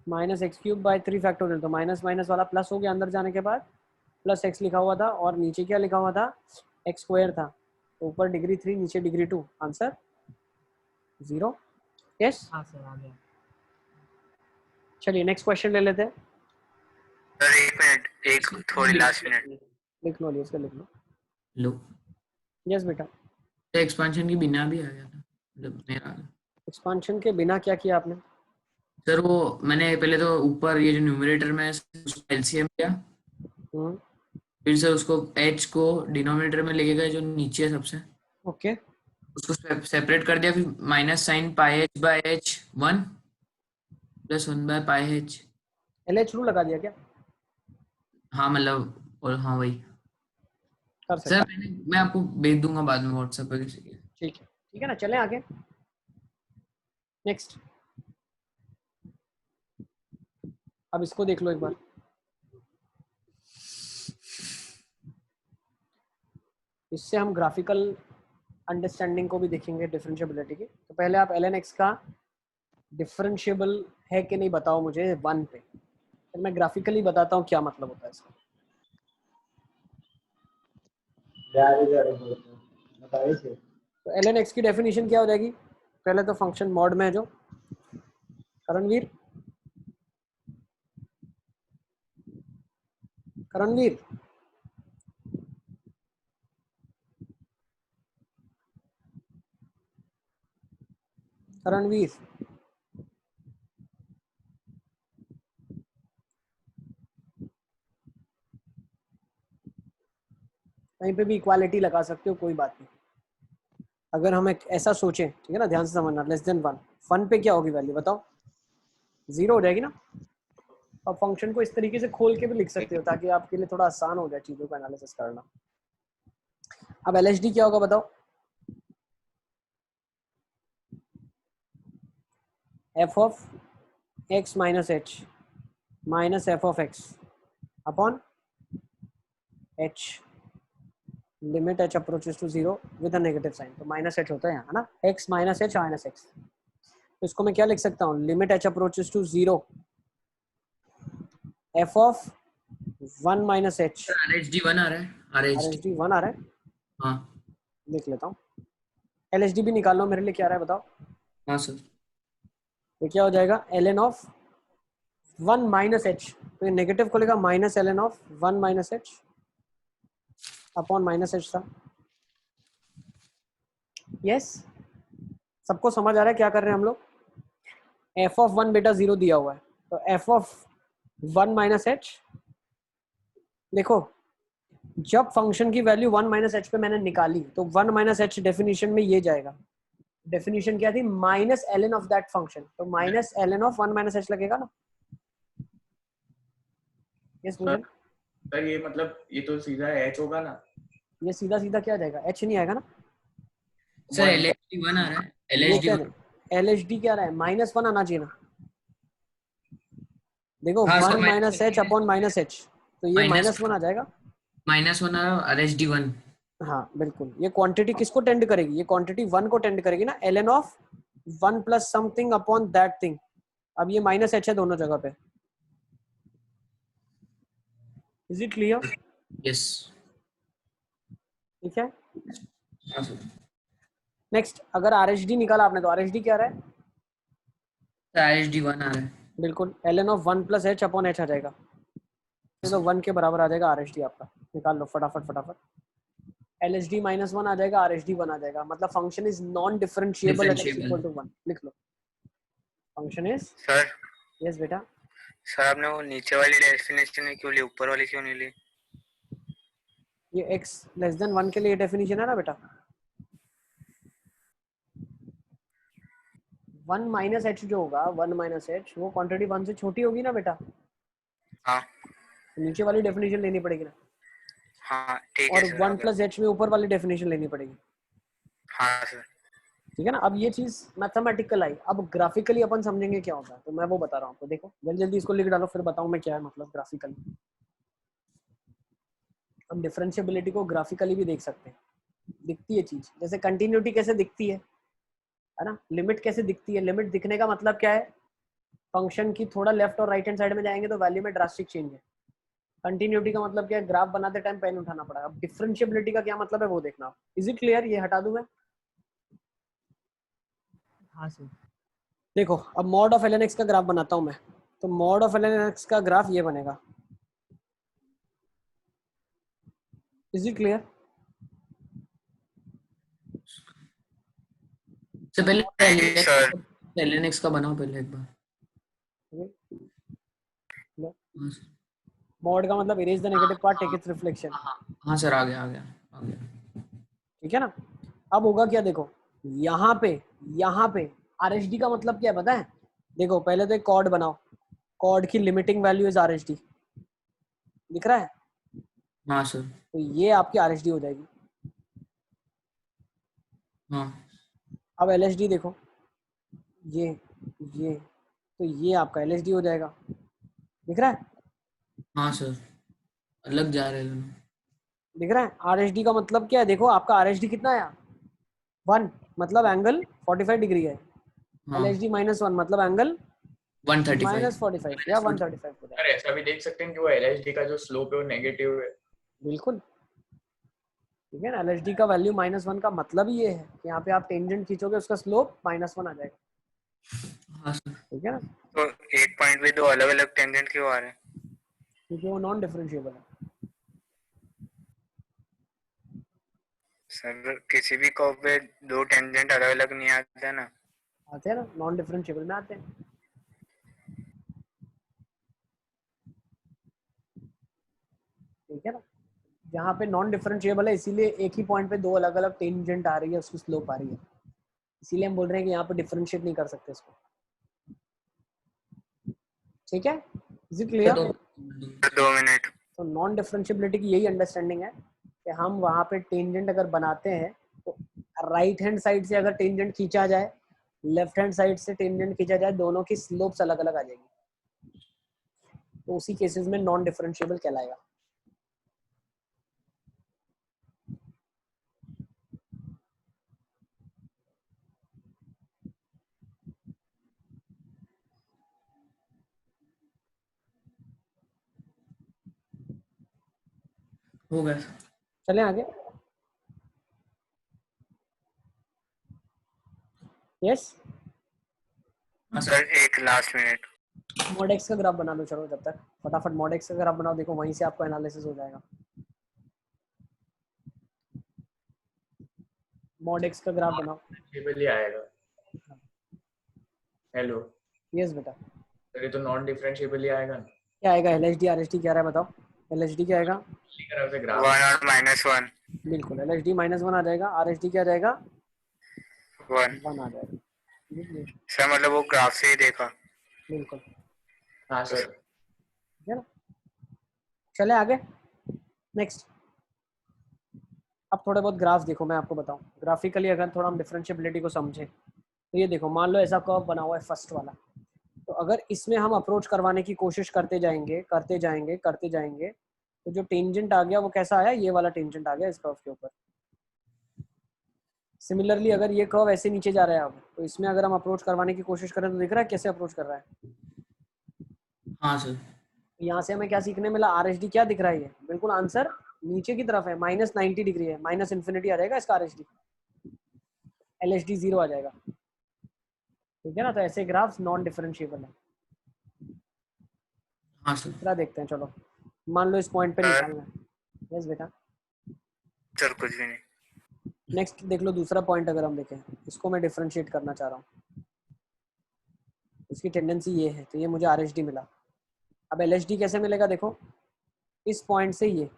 minus x cube by 3 factorial, तो माइनस माइनस वाला प्लस हो गया अंदर जाने के बाद, प्लस x लिखा हुआ था, और नीचे क्या लिखा हुआ था, x स्क्वायर था, तो ऊपर डिग्री 3 नीचे डिग्री 2, आंसर 0। यस, हाँ सर आ गया। चलिए नेक्स्ट क्वेश्चन ले लेते हैं। सर एक मिनट, एक थोड़ी लास्ट मिनट। लिख लो, इसका लिख लो। लो, यस बेटा, तो एक्सपांशन के बिना भी आ गया था, मतलब मेरा। एक्सपांशन के बिना क्या किया आपने, सर वो मैंने पहले तो ऊपर ये जो न्यूमरेटर में एलसीएम किया, फिर से उसको h को डिनोमिनेटर में लेके गए जो नीचे है सबसे, ओके, उसको सेपरेट कर दिया, फिर minus sine pi H by H 1 plus 1 by pi H. LH rule लगा दिया क्या, हाँ मतलब, और हाँ वही। कर सर सकते, मैं आपको भेज दूंगा बाद में व्हाट्सएप पे किसी के। ठीक है ना, चले आगे, नेक्स्ट। अब इसको देख लो एक बार, इससे हम ग्राफिकल अंडरस्टैंडिंग को भी देखेंगे डिफरेंशिएबिलिटी की। तो पहले आप ln x का डिफरेंशिएबल है कि नहीं बताओ मुझे 1 पे, फिर मैं ग्राफिकली बताता हूँ क्या मतलब होता है इसका। तो ln x की डेफिनेशन क्या हो जाएगी, पहले तो फंक्शन मॉड में है जो, करणवीर करणवीर करणवीर कहीं पे भी इक्वालिटी लगा सकते हो, कोई बात नहीं। अगर हम एक ऐसा सोचें, ठीक है ना, ध्यान से समझना, लेस देन 1, 1 पे क्या होगी वैल्यू बताओ, 0 हो जाएगी ना। अब फंक्शन को इस तरीके से खोल के भी लिख सकते हो ताकि आपके लिए थोड़ा आसान हो जाए चीज़ों को एनालिसिस करना। अब LHD क्या होगा बताओ, f of x minus h minus f of x upon h limit h approaches to 0 with a negative sign, तो माइनस h होता है यहाँ, है ना, x minus h minus x। तो इसको मैं क्या लिख सकता हूँ, limit h approaches to 0 f of 1 minus h। RHD 1 आ रहा है, RHD। RHD 1 आ रहा है, हाँ लिख लेता हूँ। LHD भी निकाल लो मेरे लिए, क्या आ रहा है बताओ। हाँ सर। ये क्या हो जाएगा, ln ऑफ 1 माइनस h, तो ये नेगेटिव खोलेगा, minus ln of 1 minus h upon minus h था। यस, सबको समझ आ रहा है क्या कर रहे हैं हम लोग। f ऑफ 1 बेटा 0 दिया हुआ है, तो f ऑफ 1 माइनस h, देखो जब फंक्शन की वैल्यू 1 माइनस h पे मैंने निकाली तो 1 माइनस h डेफिनेशन में ये जाएगा। डेफिनेशन क्या थी, minus ln of that function, तो minus ln of 1 minus h लगेगा ना। यस पूजन, सर ये मतलब ये तो सीधा h होगा ना। ये सीधा सीधा क्या जाएगा, h नहीं आएगा ना। सर LHD 1 आ रहा है, ये LHD क्या 1। है, LHD क्या रहा है, माइनस 1 आना चाहिए ना। देखो हाँ sir 1 minus h upon minus h, तो ये माइनस 1 आ जाएगा। -1 आ रहा है, RHD 1। हाँ बिल्कुल, ये क्वांटिटी किसको टेंड करेगी, ये क्वांटिटी 1 को टेंड करेगी ना, ln of 1 plus something upon that thing. अब ये माइनस h है दोनों जगह पे। Is it clear. यस। ठीक है, हाँ सर। नेक्स्ट अगर RHD निकाला आपने तो RHD क्या रहा है, RHD 1 आ रहा है। बिल्कुल ln of 1 plus h upon h आ जाएगा, तो 1 के बराबर आ जाएगा RHD आपका। निकाल लो फटाफट फटाफट। LHD माइनस 1 आ जाएगा, RHD 1 आ जाएगा, मतलब function is non differentiable at x equal to 1। लिख लो, फंक्शन इज, सर यस बेटा, सर आपने वो नीचे वाली डेफिनेशन में क्यों ली, ऊपर वाली क्यों नहीं ली? ये x लेस देन 1 के लिए डेफिनेशन है ना बेटा। 1 माइनस h जो होगा, 1 माइनस h वो क्वांटिटी 1 से छोटी होगी ना बेटा, हाँ तो नीचे वाली डेफिनेशन लेनी पड़ेगी ना। हाँ ठीक है और सर। 1 प्लस h में ऊपर वाली डेफिनेशन लेनी पड़ेगी। हाँ सर। ठीक है ना। अब ये चीज मैथमेटिकल आई, अब ग्राफिकली अपन समझेंगे क्या होता है, तो मैं वो बता रहा हूँ आपको। देखो जल्दी जल्दी इसको लिख डालो, फिर बताऊँ मैं क्या है मतलब ग्राफिकली। हम डिफरेंशिएबिलिटी को ग्राफिकली भी देख सकते हैं। दिखती है चीज, जैसे कंटिन्यूटी कैसे दिखती है ना, लिमिट कैसे दिखती है। लिमिट दिखने का मतलब क्या है, फंक्शन की थोड़ा लेफ्ट और राइट हैंड साइड में जाएंगे तो वैल्यू में ड्रास्टिक चेंज है। कंटिन्यूटी का मतलब क्या है, ग्राफ बनाते टाइम पेन उठाना पड़ा। अब डिफरेंशिएबिलिटी का क्या मतलब है वो देखना। इज इट क्लियर, ये हटा दूं मैं। हाँ सर। देखो अब मॉड ऑफ ln x का ग्राफ बनाता हूं मैं, तो मॉड ऑफ ln x का ग्राफ ये बनेगा। Is it clear. से पहले नहीं सर। ln x का बनाओ पहले एक बार। हाँ सर। मॉड का मतलब erase the negative part, take its reflection. हाँ सर, आ गया आ गया आ गया। ठीक है ना। अब होगा क्या, देखो यहाँ पे RHD का मतलब क्या है पता है। देखो पहले तो एक कॉर्ड बनाओ, कॉर्ड की लिमिटिंग वैल्यू इज RHD, दिख रहा है। हाँ सर। तो ये आपकी RHD हो जाएगी। हाँ अब LHD देखो, ये तो ये आपका LHD हो जाएगा, दिख रहा है। हाँ सर, अलग जा रहे हैं दोनों। दिख रहा है। RHD का मतलब क्या है, देखो आपका RHD कितना आया, 1, मतलब एंगल 45 डिग्री है। हाँ LHD माइनस 1 मतलब एंगल 135 माइनस 45 या 135 हो जाएगा। सर ऐसा भी देख सकते हैं कि वो LHD का जो स्लोप है वो नेगेटिव है। बिल्कुल, ठीक है ना। LHD का वैल्यू -1 का मतलब ये है कि यहाँ पे आप टेंजेंट खींचोगे उसका स्लोप -1 आ जाएगा। हाँ सर। ठीक है ना, तो एक पॉइंट पे दो अलग अलग टेंजेंट क्यों आ रहे हैं? क्योंकि वो नॉन डिफरेंशिएबल है। सर किसी भी कर्व पे दो टेंजेंट अलग अलग नहीं आते ना। आते हैं ना, नॉन डिफरेंशिएबल में आते हैं। ठीक है ना। जहाँ पे नॉन डिफरेंशिएबल है इसीलिए एक ही पॉइंट पे दो अलग अलग टेंजेंट आ रही है, उसकी स्लोप आ रही है, इसीलिए हम बोल रहे हैं कि यहाँ पे डिफरेंशिएट नहीं कर सकते इसको। ठीक है, इज इट क्लियर? 2 मिनट। तो नॉन डिफरेंशिएबिलिटी की यही अंडरस्टैंडिंग है कि हम वहाँ पे टेंजेंट अगर बनाते हैं तो राइट हैंड साइड से अगर टेंजेंट खींचा जाए, लेफ्ट हैंड साइड से टेंजेंट खींचा जाए, दोनों की स्लोप्स अलग अलग आ जाएगी, तो उसी केसेस में नॉन डिफरेंशिएबल कहलाएगा। हो गया। चलें आगे। यस, सर एक लास्ट मिनट। मॉडेक्स का ग्राफ बना लो, चलो जब तक फटाफट मॉडेक्स का ग्राफ बनाओ, देखो वहीं से आपको एनालिसिस हो जाएगा। मॉडेक्स का ग्राफ बनाओ। डिफरेंशिएबल ही आएगा। हेलो यस बेटा, सर, ये तो नॉन डिफरेंशिएबल ही आएगा ना। क्या आएगा? एलएचडी आरएचडी क्या रहा है बताओ? एलएचडी क्या आएगा? ग्राफ 1 और -1। बिल्कुल, एलएचडी -1 आ जाएगा, आरएचडी क्या आ जाएगा? 1। 1 आ जाएगा। सर मतलब वो ग्राफ से ही देखा। बिल्कुल, हाँ सर। ठीक है ना? चले आगे, नेक्स्ट। अब थोड़े बहुत ग्राफ देखो, मैं आपको बताऊं ग्राफिकली, अगर थोड़ा हम डिफरेंशिएबिलिटी को समझें तो ये देखो, मान लो ऐसा कर्व बना हुआ है फर्स्ट वाला, तो अगर इसमें हम अप्रोच करवाने की कोशिश करते जाएंगे करते जाएंगे करते जाएंगे, तो जो टेंजेंट आ गया वो कैसा आया? ये वाला टेंजेंट आ गया इस कर्व के ऊपर। सिमिलरली अगर ये कर्व ऐसे नीचे जा रहा है अब, तो इसमें अगर हम अप्रोच करवाने की कोशिश करें तो दिख रहा है कैसे अप्रोच कर रहा है? हाँ सर। यहाँ से हमें क्या सीखने मिला? आरएचडी क्या दिख रहा है? ये बिल्कुल आंसर नीचे की तरफ है, -90 डिग्री है, माइनस इन्फिनिटी आ जाएगा इसका आरएचडी, एलएचडी 0 आ जाएगा। ठीक है ना? तो ऐसे ग्राफ्स नॉन डिफरेंशिएबल है। हाँ सर। दूसरा देखते हैं, चलो मान लो इस पॉइंट पे निकालना है। यस बेटा, सर कुछ भी नहीं। नेक्स्ट देख लो दूसरा पॉइंट, अगर हम देखें इसको मैं डिफरेंशिएट करना चाह रहा हूँ, इसकी टेंडेंसी ये है, तो ये मुझे आरएचडी मिला। अब एलएचडी कैसे मिलेगा? देखो इस पॉइंट से ये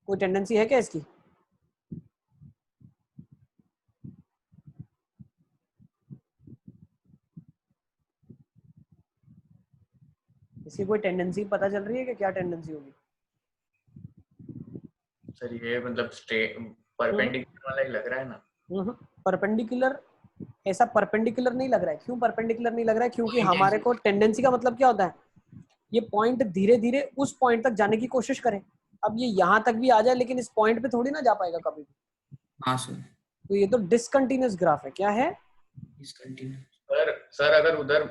कोई टेंडेंसी है क्या इसकी? इसकी कोई टेंडेंसी पता चल रही है कि क्या टेंडेंसी होगी? सर ये मतलब स्ट्रेट परपेंडिकुलर वाला ही लग रहा है ना। परपेंडिकुलर, ऐसा परपेंडिकुलर नहीं लग रहा है। क्यों परपेंडिकुलर नहीं लग रहा है? क्योंकि हमारे को टेंडेंसी का मतलब क्या होता है? ये पॉइंट धीरे धीरे उस पॉइंट तक जाने की कोशिश करे। अब ये यहाँ तक भी आ जाए लेकिन इस पॉइंट पे थोड़ी ना जा पाएगा कभी भी। हाँ सर। तो ये तो डिसकंटिन्यूअस ग्राफ है। क्या है? सर अगर उधर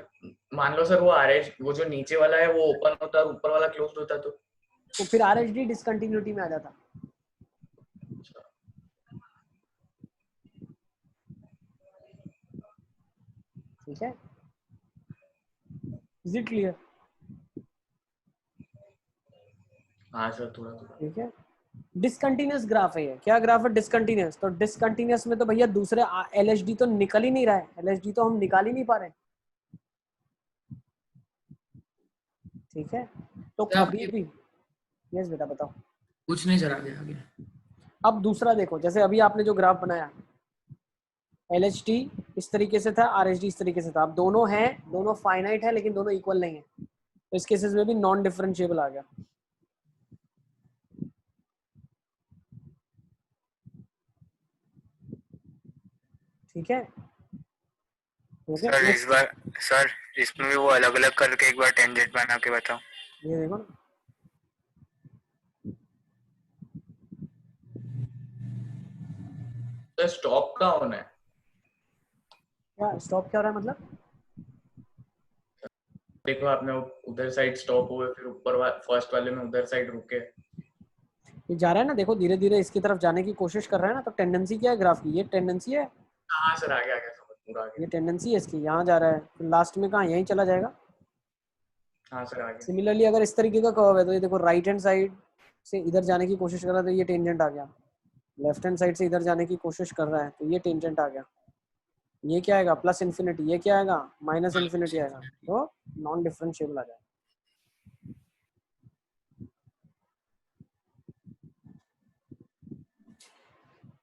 मान लो सर वो आरएच, वो जो नीचे वाला है वो ओपन होता और ऊपर वाला क्लोज्ड होता तो फिर आरएचडी डिसकंटिन्यूटी में आ जाता। ठीक है, इज इट क्लियर? हाँ सर थोड़ा थोड़ा। ठीक है, डिसकंटिन्यूअस ग्राफ है ये। क्या ग्राफ है? डिसकंटिन्यूअस। तो डिसकंटिन्यूअस में तो भैया दूसरे एलएचडी तो निकल ही नहीं रहा है, एलएचडी तो हम निकाल ही नहीं पा रहे। ठीक है, तो कभी भी यस बेटा बताओ। कुछ नहीं सर, आगे आगे। अब दूसरा देखो, जैसे अभी आपने जो ग्राफ बनाया, एलएचडी इस तरीके से था, आरएचडी इस तरीके से था। अब दोनों हैं, दोनों फाइनाइट है लेकिन दोनों इक्वल नहीं है, तो इस केसेस में भी नॉन डिफरेंशिएबल आ गया। ठीक है, सर इस बार सर इसमें भी वो अलग अलग करके एक बार टेंजेंट बना के बताओ। ये देखो ना, तो स्टॉप का होना है। क्या स्टॉप क्या हो रहा है मतलब? देखो आपने उधर साइड स्टॉप हुए, फिर ऊपर फर्स्ट वाले में उधर साइड रुके। ये जा रहा है ना, देखो धीरे धीरे इसकी तरफ जाने की कोशिश कर रहा है ना। तो टेंडेंसी क्या है ग्राफ की? ये टेंडेंसी है। हाँ सर आगे आगे समझ पूरा आगे। ये टेंडेंसी है इसकी, यहाँ जा रहा है, फिर लास्ट में कहाँ? यहीं चला जाएगा। हाँ सर आगे। सिमिलरली अगर इस तरीके का कर्व है तो ये देखो राइट हैंड साइड से इधर जाने की कोशिश कर रहा है तो ये टेंजेंट आ गया। लेफ्ट हैंड साइड से इधर जाने की कोशिश कर रहा है तो ये टेंजेंट आ गया। ये क्या आएगा? Plus infinity. ये क्या आएगा? माइनस इन्फिनिटी आएगा। तो नॉन डिफरेंशिएबल आ जाएगा।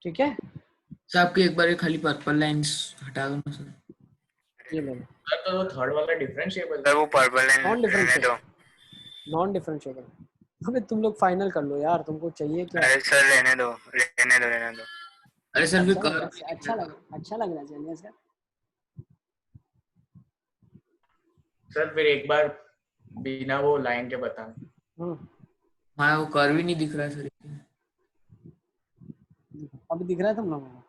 ठीक है, सर आपकी एक बार ये खाली पर्पल लाइंस हटा दो ना सर। ये ले लो। सर तो वो थर्ड वाला डिफरेंशिएबल सर वो पर्पल लाइन नॉन रहने डिफरेंशिएबल, दो। Non differentiable. अबे तुम लोग फाइनल कर लो यार, तुमको चाहिए क्या? अरे सर रहने दो, रहने दो, रहने दो। अरे सर फिर अच्छा लग रहा है, अच्छा लग रहा है चलिए इसका। सर फिर एक बार बिना वो लाइन के बताना। हाँ वो कर्व ही नहीं दिख रहा है सर। अभी दिख रहा है तुम लोगों को?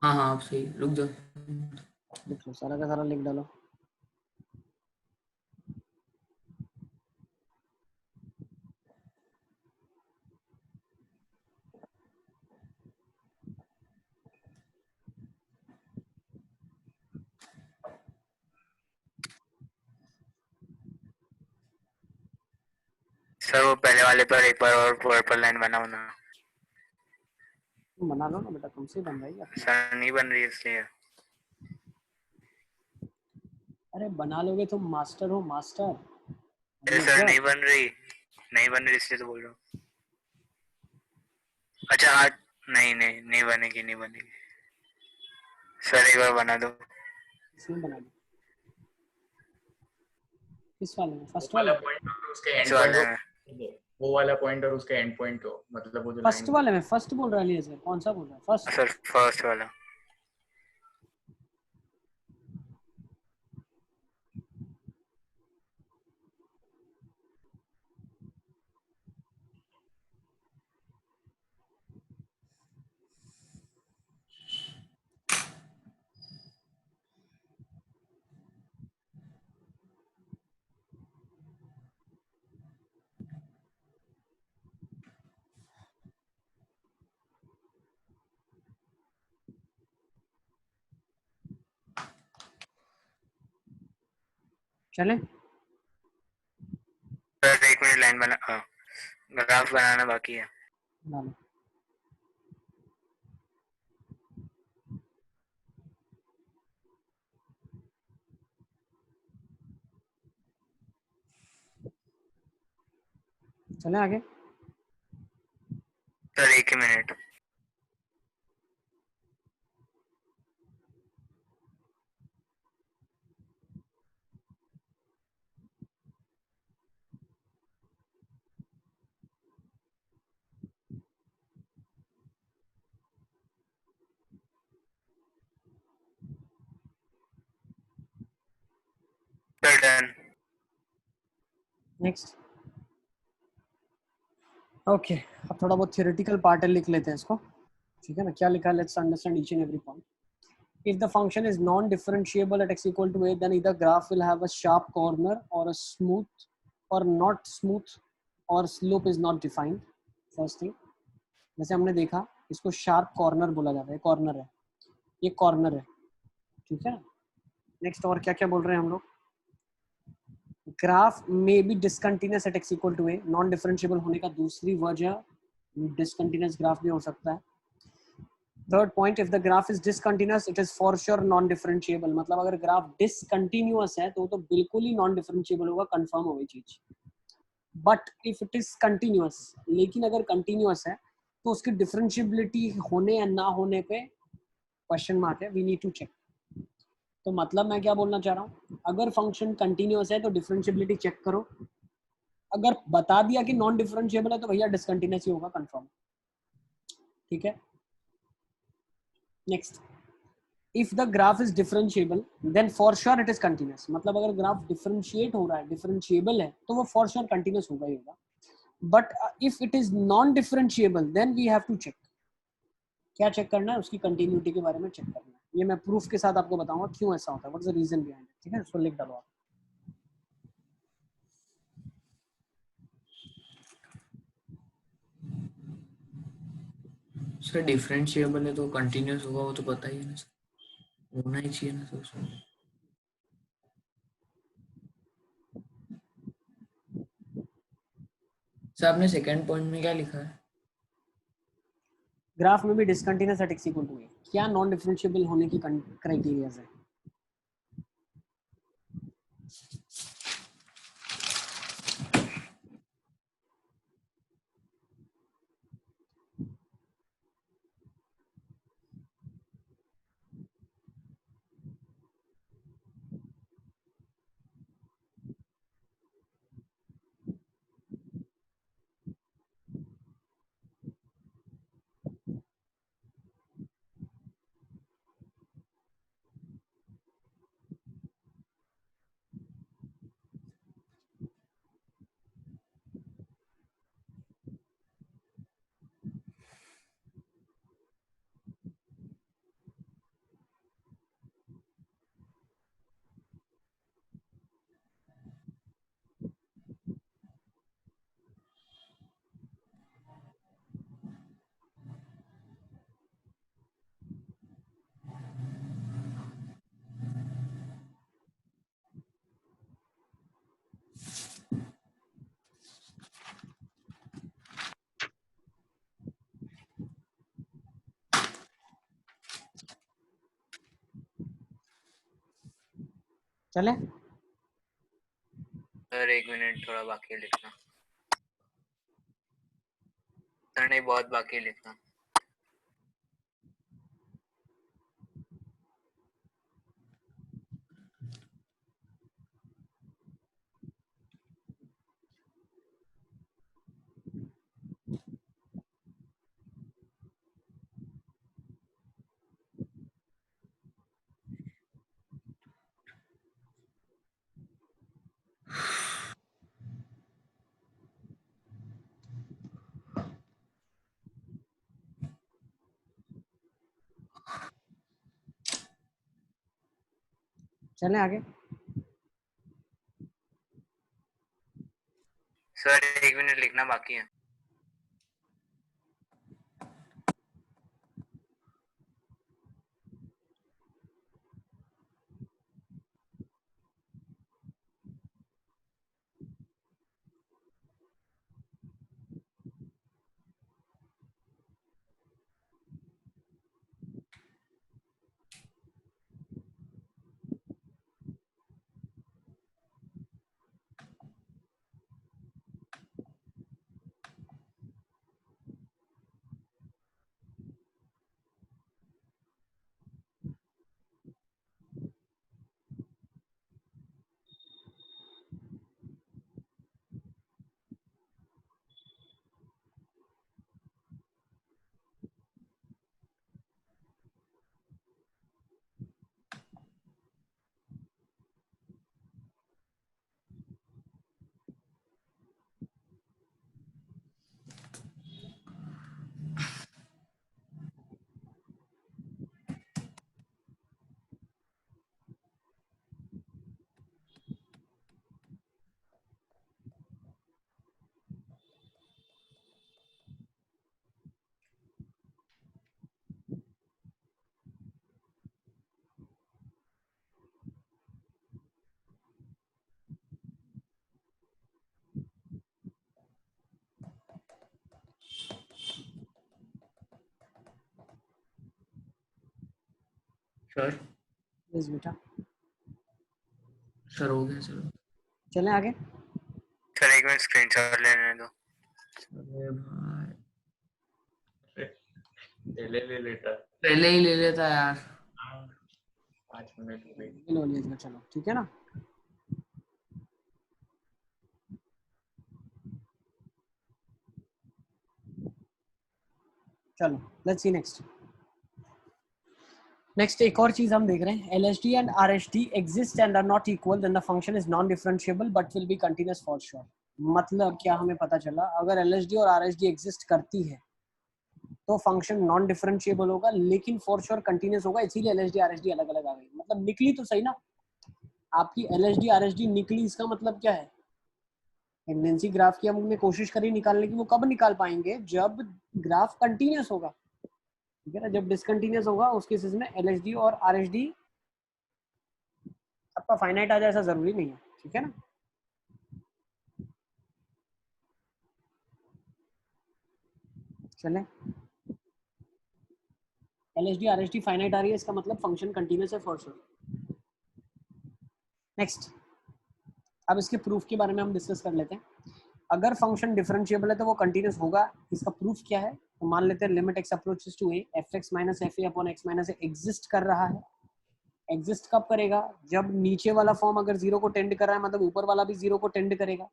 हाँ हाँ आप सही, रुक जाओ। लिख लो, सारा का सारा लिख डालो। सर वो पहले वाले पर एक बार और पर्पल लाइन बनाओ ना। तुम बना लो ना बेटा, तुमसे ही बन रही है। सर नहीं बन रही इसलिए। अरे बना लोगे तुम, मास्टर हो मास्टर। अरे सर नहीं बन रही, नहीं बन रही इसलिए तो बोल रहा हूँ। अच्छा हाँ, नहीं नहीं नहीं बनेगी, नहीं बनेगी। सर एक बार बना दो। इसमें बना दो। किस वाले में? फर्स्ट वाला वाले? पॉइंट और उसके एंड इस वाले पॉइंट में। वो वाला पॉइंट और उसके एंड पॉइंट को, मतलब वो जो फर्स्ट लाइन। वाले में? फर्स्ट बोल रहा है सर, कौन सा बोल रहा है? फर्स्ट? सर फर्स्ट वाला। चले? सर एक मिनट, लाइन बना, ग्राफ बनाना बाकी है। बना लो। चले आगे? सर एक ही minute. Sir done. Next. Okay, अब थोड़ा बहुत थियोरेटिकल पार्ट लिख लेते हैं इसको, ठीक है ना? क्या लिखा है? Let's understand each and every point. If the function is non-differentiable at x equal to a, then either graph will have a sharp corner or a smooth or not smooth, or slope is not defined. First thing, जैसे हमने देखा इसको sharp corner बोला जाता है, corner है, ये corner है, ठीक है ना? नेक्स्ट और क्या क्या बोल रहे हैं हम लोग? ग्राफ में बी discontinuous at x equal to a. Non differentiable होने का दूसरी वजह डिसकंटिन्यूअस ग्राफ भी हो सकता है. Third point, if the graph is discontinuous it is for sure non differentiable. मतलब अगर ग्राफ डिसकंटिन्यूअस है तो बिल्कुल ही नॉन डिफरेंशिएबल होगा, कंफर्म हो गई चीज. But if it is continuous, लेकिन अगर कंटिन्यूअस है तो उसकी डिफरेंशिएबिलिटी होने या ना होने पे क्वेश्चन मार्क है, वी नीड टू चेक. तो मतलब मैं क्या बोलना चाह रहा हूँ, अगर फंक्शन कंटिन्यूअस है तो डिफरेंशिएबिलिटी चेक करो. अगर बता दिया कि नॉन डिफरेंशिएबल है तो भैया डिसकंटिन्यूअस ही होगा, कंफर्म. ठीक है. Next, if the graph is differentiable then for sure it is continuous. मतलब अगर ग्राफ डिफरेंशिएट हो रहा है, डिफरेंशिएबल है, तो वो for sure continuous होगा ही होगा. but if it is non differentiable then we have to check. क्या चेक करना है? उसकी कंटिन्यूटी के बारे में चेक करना है. ये मैं प्रूफ के साथ आपको बताऊंगा क्यों ऐसा होता है, what is the reason behind it. ठीक है, इसको लिख डालो आप. सर डिफरेंशिएबल है तो कंटिन्यूअस होगा, वो तो पता ही है ना सर, होना ही चाहिए ना सर उसमें. सर आपने सेकंड पॉइंट में क्या लिखा है? ग्राफ में भी discontinuous at x equal to a. क्या नॉन डिफरेंशिएबल होने की क्राइटेरियाज है? चले सर 1 मिनट थोड़ा बाकी है लिखना। सर नहीं, बहुत बाकी है लिखना। चले आगे। सर 1 मिनट लिखना बाकी है। सर यस बेटा, सर हो गया सर। चले आगे। सर 1 मिनट स्क्रीनशॉट लेने दो। अरे भाई ले लेता। पहले ही ले लेता यार। 5 मिनट हो गए। लो लीजिए, चलो ठीक है ना। चलो लेट्स सी नेक्स्ट। नेक्स्ट एक और चीज हम देख रहे हैं, LSD and RHD exist and are not equal then the function is non differentiable but will be continuous for sure. मतलब क्या हमें पता चला, अगर LSD और RHD एग्जिस्ट करती है तो फंक्शन नॉन डिफरेंशिएबल होगा लेकिन फॉर श्योर कंटीन्यूअस होगा, इसीलिए LSD RHD अलग अलग आ गई। मतलब निकली तो सही ना, आपकी LSD RHD निकली, इसका मतलब क्या है, टेंडेंसी ग्राफ की हमने कोशिश करी निकालने की, वो कब निकाल पाएंगे, जब ग्राफ कंटीन्यूअस होगा, ठीक है ना। जब डिसकंटीन्यूअस होगा उस केसेस में LSD और RHD आपका फाइनाइट आ जाए ऐसा जरूरी नहीं है, ठीक है ना। चले, LSD RHD फाइनाइट आ रही है, इसका मतलब फंक्शन कंटीन्यूअस है फॉर श्योर। नेक्स्ट, अब इसके प्रूफ के बारे में हम डिस्कस कर लेते हैं। अगर फंक्शन डिफरेंशिएबल है तो वो कंटीन्यूअस होगा, इसका प्रूफ क्या है, तो मान लेते हैं limit x approaches to a fx minus fa upon x minus a exist कर रहा है। एग्जिस्ट कब करेगा, जब नीचे वाला फॉर्म अगर जीरो को टेंड कर रहा है, मतलब ऊपर वाला भी जीरो को टेंड करेगा।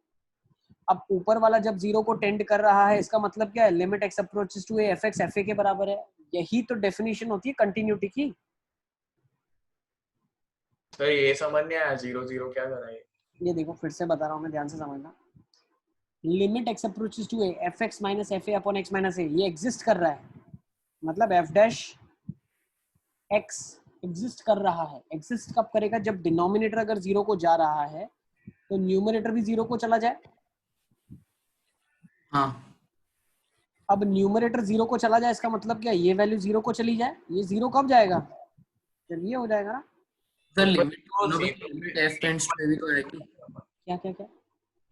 अब ऊपर वाला जब जीरो को टेंड कर रहा है, इसका मतलब क्या है, limit x approaches to a fx fa के बराबर है। यही तो डेफिनेशन होती है कंटिन्यूटी की। सर ये समझ नहीं आया, 0 0 क्या कर रहा है? ये देखो फिर से बता रहा हूँ मैं, ध्यान से समझना। Limit x approaches to a fx minus fa upon x minus a ये एग्जिस्ट कर रहा है, मतलब f डैश x एग्जिस्ट कर रहा है। एग्जिस्ट कब करेगा, जब डिनोमिनेटर अगर जीरो को जा रहा है तो न्यूमरेटर भी जीरो को चला जाए। हाँ अब न्यूमरेटर जीरो को चला जाए, इसका मतलब क्या, ये वैल्यू जीरो को चली जाए, ये जीरो कब जाएगा, जब ये हो जाएगा ना। सर, तो लिमिट तो limit f tends to a भी तो आएगी। क्या क्या क्या,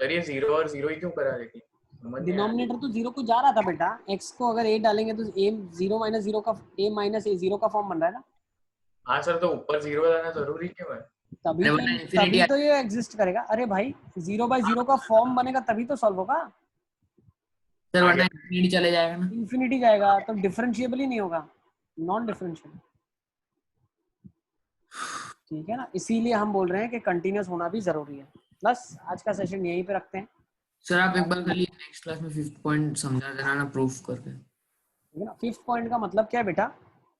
सर ये 0 और 0 ही क्यों करा रही थी? समझ नहीं आया। डिनोमिनेटर तो जीरो को जा रहा था बेटा, x को अगर a डालेंगे तो a जीरो माइनस जीरो का a माइनस a जीरो का फॉर्म बन रहा है ना। हाँ सर, तो ऊपर 0 लाना जरूरी क्यों है? तभी वरना तो infinity तभी तो ये एग्जिस्ट करेगा। अरे भाई 0/0 का फॉर्म बनेगा तभी तो सॉल्व होगा। सर वरना इंफिनिटी चले जाएगा ना। इंफिनिटी जाएगा तो डिफरेंशिएबल ही नहीं होगा, नॉन डिफरेंशिएबल। ठीक है ना, इसीलिए हम बोल रहे हैं कि कंटिन्यूस होना भी जरूरी है। बस आज का सेशन यहीं पे रखते हैं। सर आप एक बार खाली नेक्स्ट क्लास में 5th पॉइंट समझा देना ना प्रूफ करके। ठीक है ना, 5th पॉइंट का मतलब क्या है बेटा,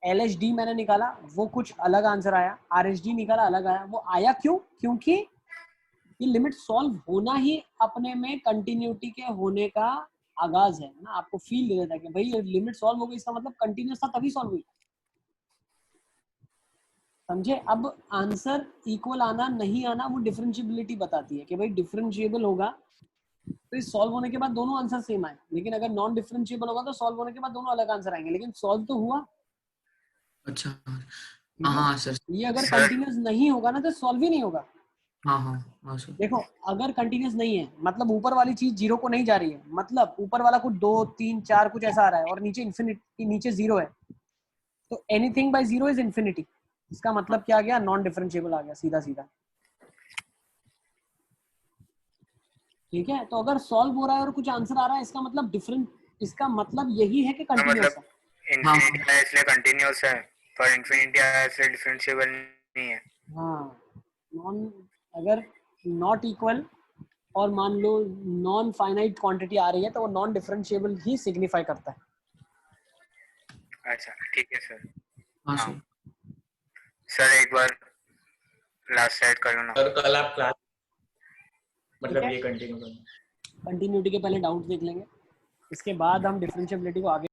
LHD मैंने निकाला वो कुछ अलग आंसर आया, RHD निकाला अलग आया। वो आया क्यों? क्योंकि ये लिमिट सॉल्व होना ही अपने में कंटिन्यूटी के होने का आगाज है ना। आपको फील दे देता है कि भाई ये लिमिट सॉल्व हो गई, इसका मतलब कंटिन्यूस था तभी सॉल्व हुई। समझे? अब आंसर इक्वल आना नहीं आना वो डिफरेंशिएबिलिटी बताती है कि भाई डिफरेंशिएबल होगा तो इस सॉल्व होने के बाद दोनों आंसर सेम आए, लेकिन अगर नॉन डिफरेंशिएबल होगा तो सॉल्व होने के बाद दोनों अलग आंसर आएंगे, लेकिन सॉल्व तो हुआ। अच्छा ठीक है? हाँ सर। ये अगर सर। कंटिन्यूस नहीं होगा ना तो सॉल्व ही नहीं होगा। हाँ सर। देखो अगर कंटिन्यूस नहीं है मतलब ऊपर वाली चीज जीरो को नहीं जा रही है, मतलब ऊपर वाला कुछ 2 3 4 कुछ ऐसा आ रहा है और नीचे इन्फिनिटी, नीचे जीरो है, तो anything by zero is infinity. इसका मतलब क्या आ गया? नॉन डिफरेंशिएबल आ गया सीधा सीधा। ठीक है, तो अगर सॉल्व हो रहा है और कुछ आंसर आ रहा है इसका मतलब डिफरेंट, इसका मतलब यही है कि कंटिन्यूस मतलब है। इंफिनिटी आया इसलिए कंटिन्यूस है, पर इंफिनिटी आया इसलिए डिफरेंशिएबल नहीं है। हाँ, नॉन, अगर नॉट इक्वल और मान लो नॉन फाइनाइट क्वांटिटी आ रही है तो वो नॉन डिफरेंशिएबल ही सिग्निफाई करता है। अच्छा ठीक है सर। हाँ हाँ सर। सर एक बार लास्ट साइड करो ना। और कल आप क्लास मतलब ठीक है? ये कंटिन्यू करना। कंटिन्यूटी के पहले डाउट देख लेंगे, इसके बाद हम डिफरेंशिएबिलिटी को आगे